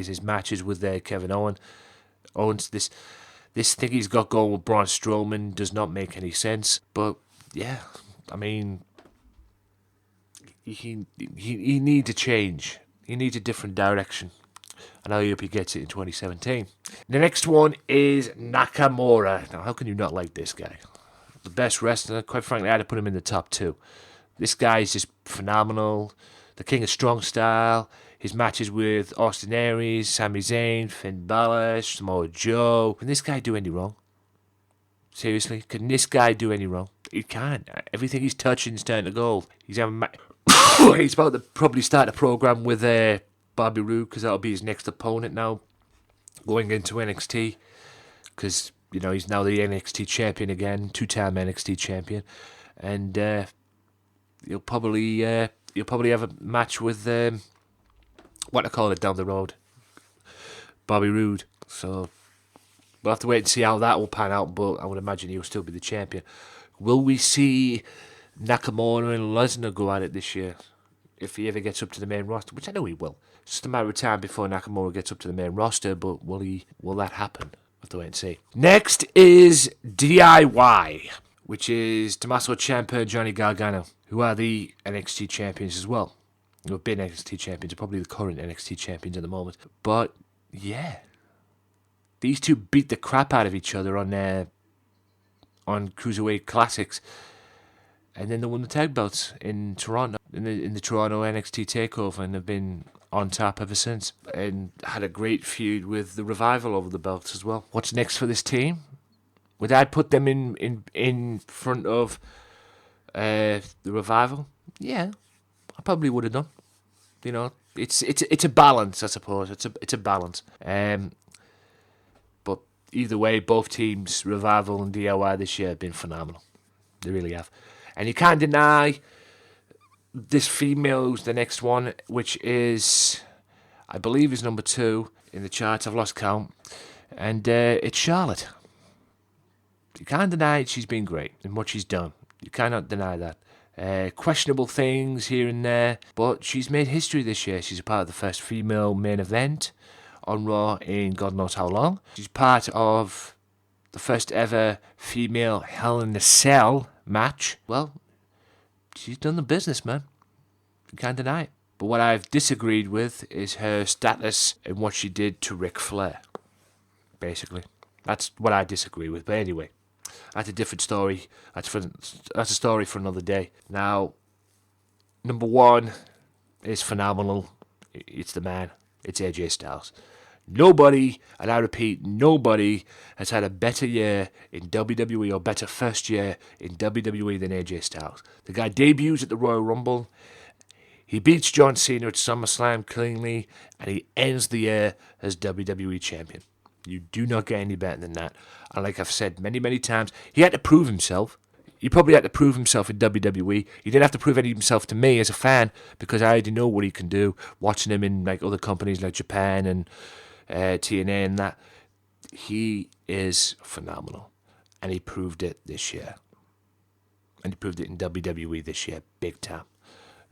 Speaker 2: his matches with Kevin Owens. This thing he's got going with Braun Strowman does not make any sense. But yeah, I mean, he needs a change. He needs a different direction. And I hope he gets it in 2017. The next one is Nakamura. Now, how can you not like this guy? The best wrestler. Quite frankly, I had to put him in the top 2. This guy is just phenomenal. The king of strong style. His matches with Austin Aries, Sami Zayn, Finn Balor, Samoa Joe. Can this guy do any wrong? Seriously? Can this guy do any wrong? He can't. Everything he's touching is turning to gold. He's about to probably start a program with Bobby Roode, because that'll be his next opponent now, going into NXT, because you know he's now the NXT champion again, 2-time NXT champion, and he'll probably have a match with what I call it down the road, Bobby Roode. So we'll have to wait and see how that will pan out, but I would imagine he'll still be the champion. Will we see Nakamura and Lesnar go at it this year, if he ever gets up to the main roster, which I know he will? It's just a matter of time before Nakamura gets up to the main roster, but will that happen? We'll have to wait and see. Next is DIY, which is Tommaso Ciampa and Johnny Gargano, who are the NXT champions as well. Who have been NXT champions, probably the current NXT champions at the moment. But yeah, these two beat the crap out of each other on on Cruiserweight Classics. And then they won the tag belts in Toronto, in the Toronto NXT TakeOver, and have been on top ever since. And had a great feud with the Revival over the belts as well. What's next for this team? Would I put them in front of the Revival? Yeah, I probably would have done. You know, it's a balance, I suppose. It's a balance. But either way, both teams, Revival and DIY this year, have been phenomenal. They really have. And you can't deny this female's the next one, which is, I believe, is number 2 in the charts. I've lost count. And it's Charlotte. You can't deny it. She's been great in what she's done. You cannot deny that. Questionable things here and there, but she's made history this year. She's a part of the first female main event on Raw in God knows how long. She's part of the first ever female Hell in a Cell match. Well, she's done the business, man. You can't deny it. But what I've disagreed with is her status and what she did to Ric Flair. Basically, that's what I disagree with. But anyway, that's a different story. That's a story for another day. Now, number 1 is phenomenal. It's the man. It's AJ Styles. Nobody, and I repeat, nobody has had a better year in WWE or better first year in WWE than AJ Styles. The guy debuts at the Royal Rumble. He beats John Cena at SummerSlam cleanly, and he ends the year as WWE Champion. You do not get any better than that. And like I've said many, many times, he had to prove himself. He probably had to prove himself in WWE. He didn't have to prove any himself to me as a fan, because I already know what he can do, watching him in like other companies like Japan and TNA and that. He is phenomenal. And he proved it this year. And he proved it in WWE this year, big time.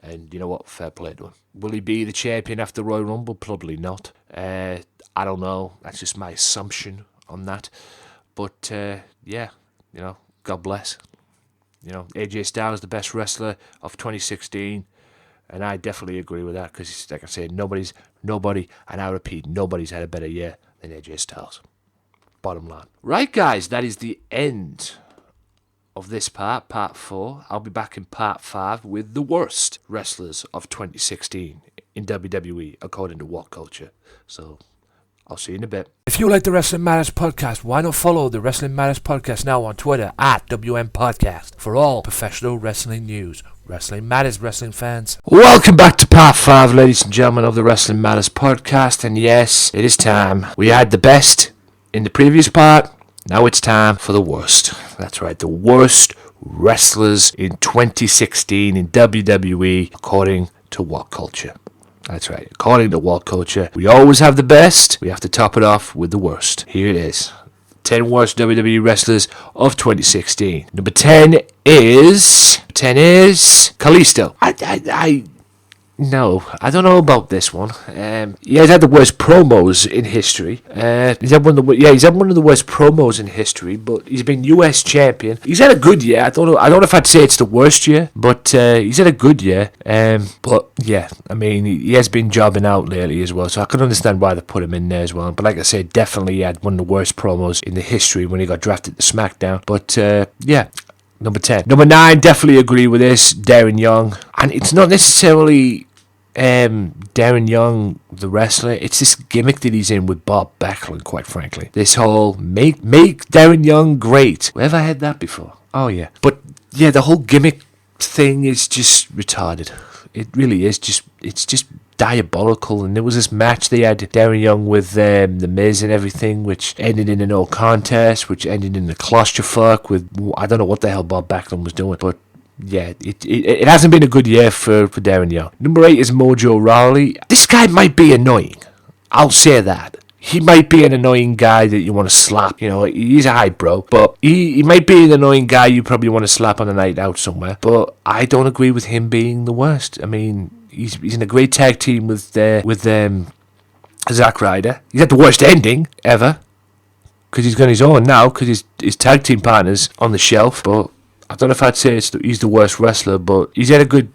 Speaker 2: And you know what? Fair play to him. Will he be the champion after Royal Rumble? Probably not. I don't know. That's just my assumption on that. But, yeah, you know, God bless. You know, AJ Styles, the best wrestler of 2016. And I definitely agree with that, because, like I said, nobody, and I repeat, nobody's had a better year than AJ Styles. Bottom line. Right, guys, that is the end of this part 4. I'll be back in part 5 with the worst wrestlers of 2016 in WWE, according to What Culture. So, I'll see you in a bit. If you like the Wrestling Matters Podcast, why not follow the Wrestling Matters Podcast now on Twitter at WM Podcast for all professional wrestling news. Wrestling Matters, wrestling fans. Welcome back to part 5, ladies and gentlemen, of the Wrestling Matters Podcast. And yes, it is time. We had the best in the previous part. Now it's time for the worst. That's right, the worst wrestlers in 2016 in WWE, according to What Culture. That's right, according to What Culture. We always have the best. We have to top it off with the worst. Here it is. 10 worst WWE wrestlers of 2016. Number 10 is Kalisto. No, I don't know about this one. He has had the worst promos in history. He's had one of the worst promos in history. But he's been US champion. He's had a good year. I don't know if I'd say it's the worst year, but he's had a good year. But yeah, I mean, he has been jobbing out lately as well, so I can understand why they put him in there as well. But like I said, definitely he had one of the worst promos in the history when he got drafted to SmackDown. But yeah. Number 10. Number 9, definitely agree with this, Darren Young. And it's not necessarily Darren Young, the wrestler. It's this gimmick that he's in with Bob Backlund, quite frankly. This whole make Darren Young great. Where have I had that before? Oh, yeah. But, yeah, the whole gimmick thing is just retarded. It really is. It's just diabolical. And there was this match they had Darren Young with The Miz and everything, which ended in a no contest, which ended in a clusterfuck with, I don't know what the hell Bob Backlund was doing, but yeah, it hasn't been a good year for Darren Young. Number 8 is Mojo Rawley. This guy might be annoying. I'll say that. He might be an annoying guy that you want to slap. You know, he's a hype bro, but he might be an annoying guy you probably want to slap on a night out somewhere. But I don't agree with him being the worst. I mean, he's in a great tag team with Zack Ryder. He's had the worst ending ever, because he's got his own now, because his tag team partner's on the shelf. But I don't know if I'd say he's the worst wrestler, but he's good.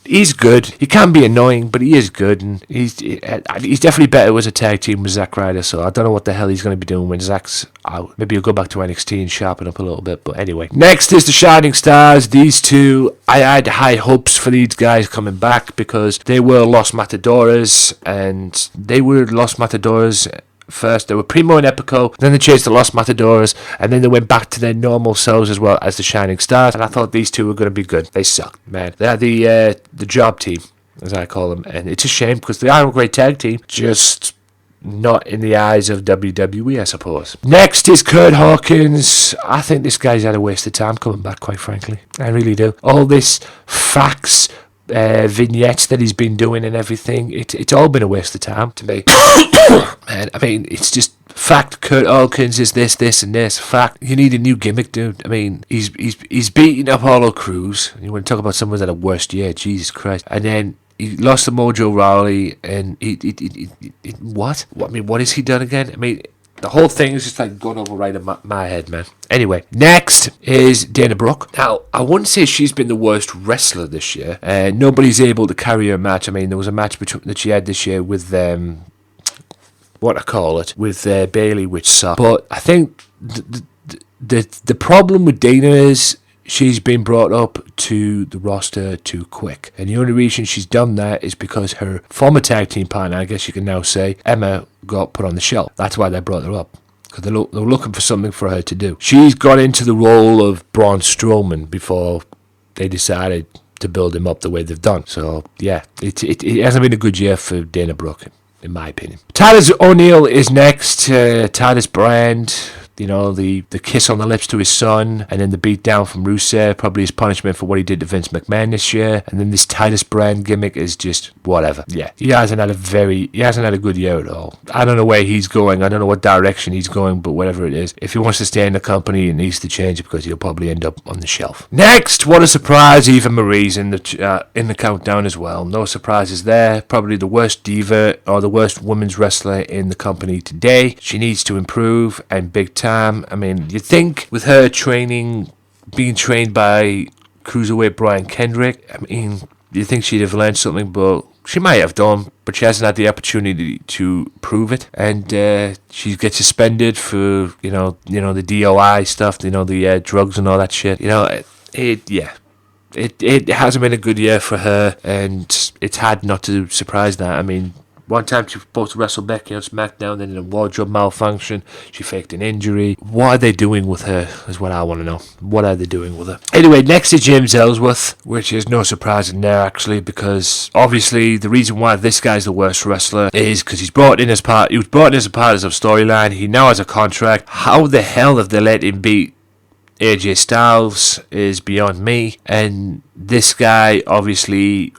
Speaker 2: he's good. He can be annoying, but he is good, and he's definitely better as a tag team with Zack Ryder. So I don't know what the hell he's going to be doing when Zack's out. Maybe he'll go back to NXT and sharpen up a little bit. But anyway, next is the Shining Stars. These two, I had high hopes for these guys coming back because they were Los Matadores, and they were Los Matadores. First, they were Primo and Epico, then they changed to Los Matadores, and then they went back to their normal selves as well as the Shining Stars, and I thought these two were going to be good. They sucked, man. They're the job team, as I call them, and it's a shame because they are a great tag team, just not in the eyes of WWE, I suppose. Next is Kurt Hawkins. I think this guy's had a waste of time coming back, quite frankly. I really do. All this facts, vignettes that he's been doing and everything, it's all been a waste of time to me. Man, I mean, it's just fact. Kurt Hawkins is this and this. Fact, you need a new gimmick, dude. I mean, he's beating Apollo Crews. You want to talk about someone who's had a worst year, Jesus Christ. And then he lost to Mojo Rawley, and what? I mean, what has he done again? I mean, the whole thing is just like going over right in my head, man. Anyway, next is Dana Brooke. Now, I wouldn't say she's been the worst wrestler this year. Nobody's able to carry her match. I mean, there was a match that she had this year with with Bayley, which sucked. But I think the problem with Dana is she's been brought up to the roster too quick. And the only reason she's done that is because her former tag team partner, I guess you can now say, Emma, got put on the shelf. That's why they brought her up. Because they're looking for something for her to do. She's got into the role of Braun Strowman before they decided to build him up the way they've done. So, yeah, it hasn't been a good year for Dana Brooke, in my opinion. Titus O'Neil is next. Titus Brand, you know, the kiss on the lips to his son, and then the beat down from Rusev, probably his punishment for what he did to Vince McMahon this year. And then this Titus Brand gimmick is just whatever. Yeah, he hasn't had a good year at all. I don't know where he's going. I don't know what direction he's going, but whatever it is, if he wants to stay in the company, he needs to change it because he'll probably end up on the shelf. Next, what a surprise! Eva Marie's in the countdown as well. No surprises there. Probably the worst diva or the worst women's wrestler in the company today. She needs to improve, and big time. I mean, you'd think with her being trained by cruiserweight Brian Kendrick, I mean, you'd think she'd have learned something, but she might have done, but she hasn't had the opportunity to prove it, and she gets suspended for the DOI stuff, the drugs and all that shit. It hasn't been a good year for her, and it's hard not to surprise that. I mean, one time she was supposed to wrestle Becky on SmackDown, then in a wardrobe malfunction, she faked an injury. What are they doing with her is what I want to know. What are they doing with her? Anyway, next is James Ellsworth, which is no surprise in there, actually, because obviously the reason why this guy's the worst wrestler is because he was brought in as a part of the storyline. He now has a contract. How the hell have they let him beat AJ Styles is beyond me. And this guy, obviously,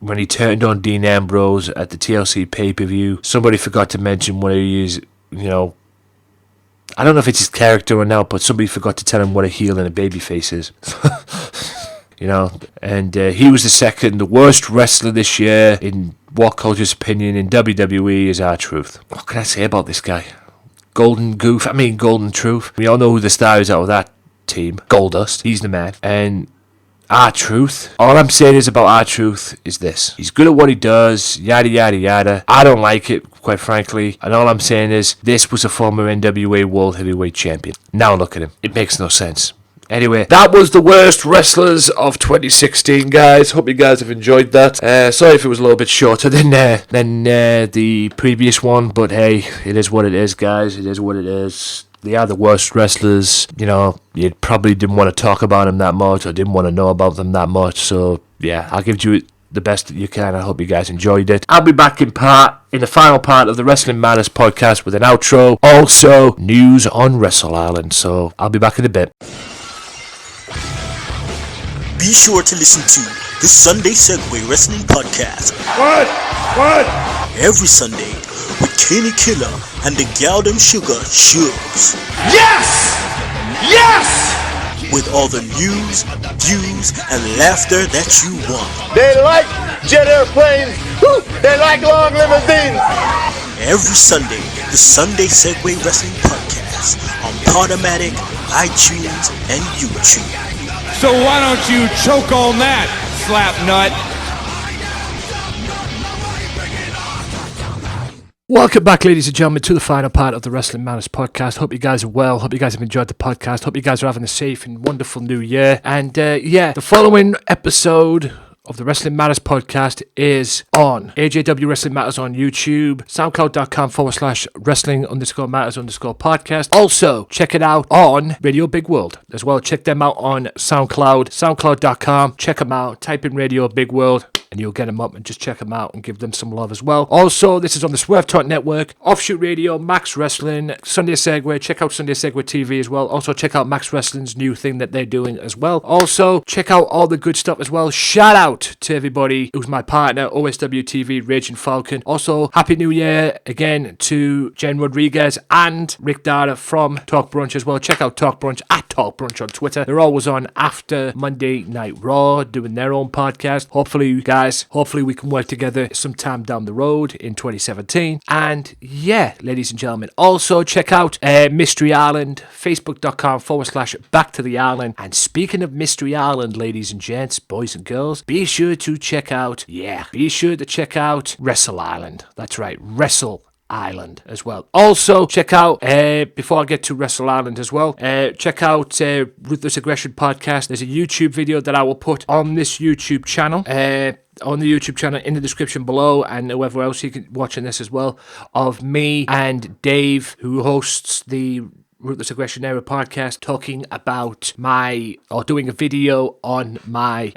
Speaker 2: when he turned on Dean Ambrose at the TLC pay-per-view, somebody forgot to mention what he is, I don't know if it's his character or not, but somebody forgot to tell him what a heel and a babyface is. And he was the worst wrestler this year, in What Culture's opinion, in WWE, is R-Truth. What can I say about this guy? Golden Truth. We all know who the star is out of that team. Goldust. He's the man. And R-Truth. All I'm saying is about R-Truth is this. He's good at what he does, yada yada yada. I don't like it, quite frankly. And all I'm saying is, this was a former NWA World Heavyweight Champion. Now look at him. It makes no sense. Anyway, that was the worst wrestlers of 2016, guys. Hope you guys have enjoyed that. Sorry if it was a little bit shorter than the previous one, but hey, it is what it is, guys. It is what it is. They are the worst wrestlers. You probably didn't want to talk about them that much, or didn't want to know about them that much. So yeah, I'll give you the best that you can. I hope you guys enjoyed it. I'll be back in the final part of the Wrestling Matters podcast with an outro. Also, news on Wrestle Island. So I'll be back in a bit.
Speaker 7: Be sure to listen to the Sunday Segway Wrestling Podcast.
Speaker 8: What?
Speaker 7: Every Sunday with Kinny Killer and the Galdem Sugar Shugs.
Speaker 8: Yes!
Speaker 7: With all the news, views, and laughter that you want.
Speaker 8: They like jet airplanes. Woo! They like long limousines.
Speaker 7: Every Sunday, the Sunday Segway Wrestling Podcast on Podomatic, iTunes, and YouTube.
Speaker 9: So why don't you choke on that, slap nut?
Speaker 2: Welcome back, ladies and gentlemen, to the final part of the Wrestling Matters podcast. Hope you guys are well. Hope you guys have enjoyed the podcast. Hope you guys are having a safe and wonderful new year. And the following episode of the Wrestling Matters podcast is on AJW Wrestling Matters on YouTube, soundcloud.com/wrestling_matters_podcast. Also, check it out on Radio Big World as well. Check them out on SoundCloud, soundcloud.com. Check them out. Type in Radio Big World and you'll get them up and just check them out and give them some love as well. Also, this is on the Swerve Talk Network, Offshoot Radio, Max Wrestling, Sunday Segway. Check out Sunday Segway TV as well. Also, check out Max Wrestling's new thing that they're doing as well. Also, check out all the good stuff as well. Shout out to everybody who's my partner, OSW TV, Raging Falcon. Also, Happy New Year again to Jen Rodriguez and Rick Dara from Talk Brunch as well. Check out Talk Brunch at Talk Brunch on Twitter. They're always on after Monday Night Raw, doing their own podcast. Hopefully, you guys, we can work together sometime down the road in 2017. And yeah, ladies and gentlemen, also check out Mystery Island, facebook.com/Back to the Island. And speaking of Mystery Island, ladies and gents, boys and girls, be sure to check out Wrestle Island. That's right, Wrestle Island as well. Also, check out, before I get to Wrestle Island as well, check out Ruthless Aggression Podcast. There's a YouTube video that I will put on this YouTube channel. On the YouTube channel in the description below, and whoever else you can watching this as well, of me and Dave, who hosts the Ruthless Aggression Era podcast, talking about doing a video on my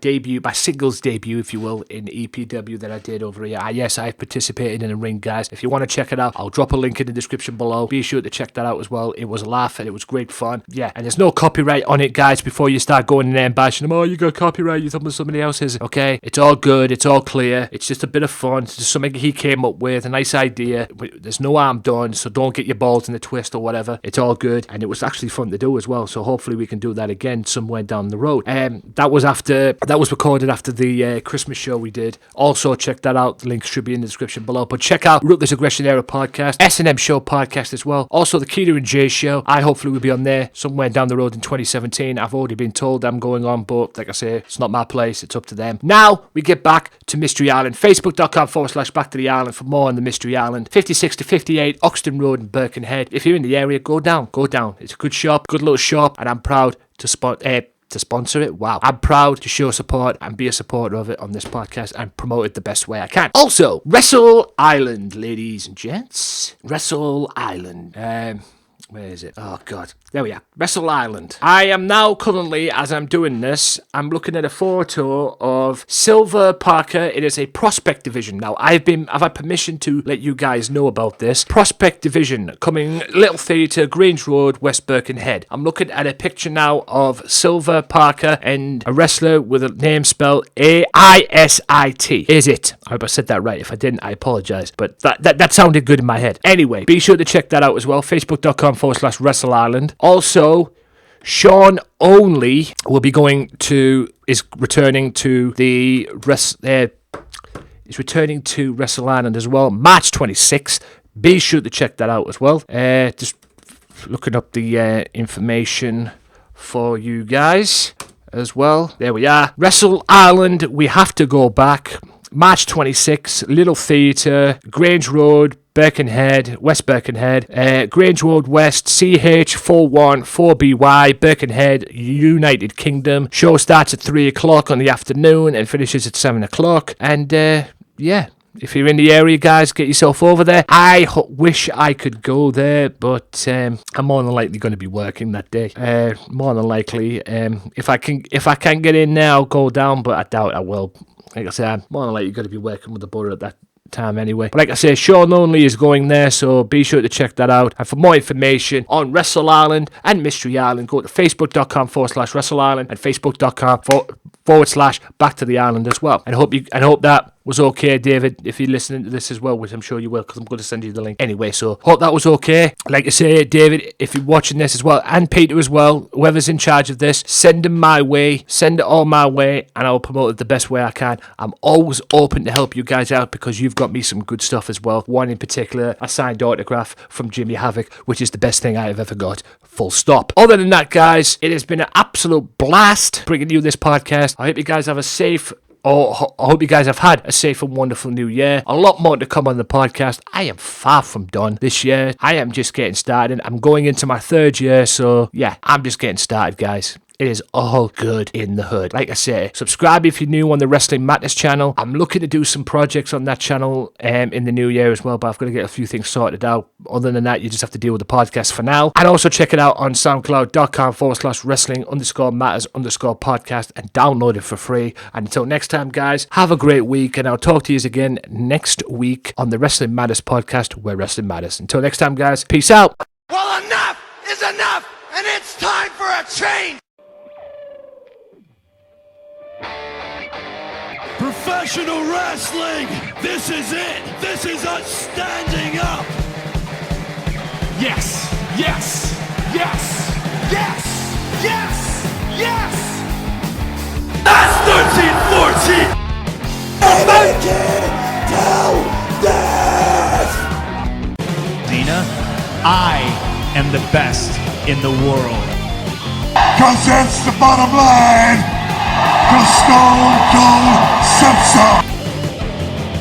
Speaker 2: debut, my singles debut, if you will, in EPW that I did over here. Yes, I've participated in a ring, guys. If you want to check it out, I'll drop a link in the description below. Be sure to check that out as well. It was a laugh and it was great fun. Yeah, and there's no copyright on it, guys, before you start going in there and bashing them. Oh, you got copyright, you thought somebody else's. Okay, it's all good, it's all clear. It's just a bit of fun. It's just something he came up with, a nice idea. There's no harm done, so don't get your balls in a twist or whatever. It's all good, and it was actually fun to do as well, so hopefully we can do that again somewhere down the road. That was recorded after the Christmas show we did. Also check that out, the link should be in the description below. But check out Ruthless Aggression Era podcast, S&M Show podcast as well. Also the Keita and Jay show, I hopefully will be on there somewhere down the road in 2017. I've already been told I'm going on, but like I say, it's not my place, it's up to them. Now we get back to Mystery Island, facebook.com/Back to the Island for more on the Mystery Island, 56 to 58 Oxton Road in Birkenhead. If you're in the area, go down. It's a good shop, good little shop, and I'm proud to sponsor it. Wow. I'm proud to show support and be a supporter of it on this podcast and promote it the best way I can. Also, Wrestle Island, ladies and gents. Wrestle Island. Where is it? Oh, God. There we are. Wrestle Island. I am now currently, as I'm doing this, I'm looking at a photo of Silver Parker. It is a Prospect Division. Now, I've had permission to let you guys know about this. Prospect Division, coming Little Theatre, Grange Road, West Birkenhead. I'm looking at a picture now of Silver Parker and a wrestler with a name spelled AISIT. Is it? I hope I said that right. If I didn't, I apologize. But that sounded good in my head. Anyway, be sure to check that out as well. Facebook.com/Wrestle Island. Also, Sean Only is returning to Wrestle Island as well, March 26th. Be sure to check that out as well. Just looking up the information for you guys as well. There we are. Wrestle Island, we have to go back. March 26th, Little Theatre, Grange Road, Birkenhead, West Birkenhead, Grange Road West, CH414BY, Birkenhead, United Kingdom. Show starts at 3 o'clock on the afternoon and finishes at 7 o'clock. And yeah, if you're in the area, guys, get yourself over there. I wish I could go there, but I'm more than likely going to be working that day. More than likely, if I can get in there, I'll go down, but I doubt I will. Like I said, I'm more than likely going to be working with the borough at that time anyway. But like I say, Sean Only is going there, so be sure to check that out. And for more information on Wrestle Island and Mystery Island, go to facebook.com/Wrestle Island and facebook.com/Back to the Island as well. And I hope that was okay, David, if you're listening to this as well, which I'm sure you will, because I'm going to send you the link anyway. So hope that was okay. Like I say, David, if you're watching this as well, and Peter as well, whoever's in charge of this, send them my way, send it all my way, and I'll promote it the best way I can. I'm always open to help you guys out, because you've got me some good stuff as well. One in particular, a signed autograph from Jimmy Havoc, which is the best thing I have ever got. Full stop. Other than that, guys, it has been an absolute blast bringing you this podcast. I hope you guys have a safe I hope you guys have had a safe and wonderful new year. A lot more to come on the podcast. I am far from done this year. I am just getting started. I'm going into my 3rd year, so yeah, I'm just getting started, guys. It is all good in the hood. Like I say, subscribe if you're new on the Wrestling Matters channel. I'm looking to do some projects on that channel in the new year as well, but I've got to get a few things sorted out. Other than that, you just have to deal with the podcast for now. And also check it out on soundcloud.com/wrestling_matters_podcast and download it for free. And until next time, guys, have a great week, and I'll talk to you again next week on the Wrestling Matters podcast, where wrestling matters. Until next time, guys, peace out.
Speaker 3: Well, enough is enough, and it's time for a change. Professional wrestling, this is it. This is us standing up. Yes, yes, yes, yes, yes, yes. That's 13-14.
Speaker 9: Dina, I am the best in the world.
Speaker 4: Cause that's the bottom line. Cause Stone Cold said so.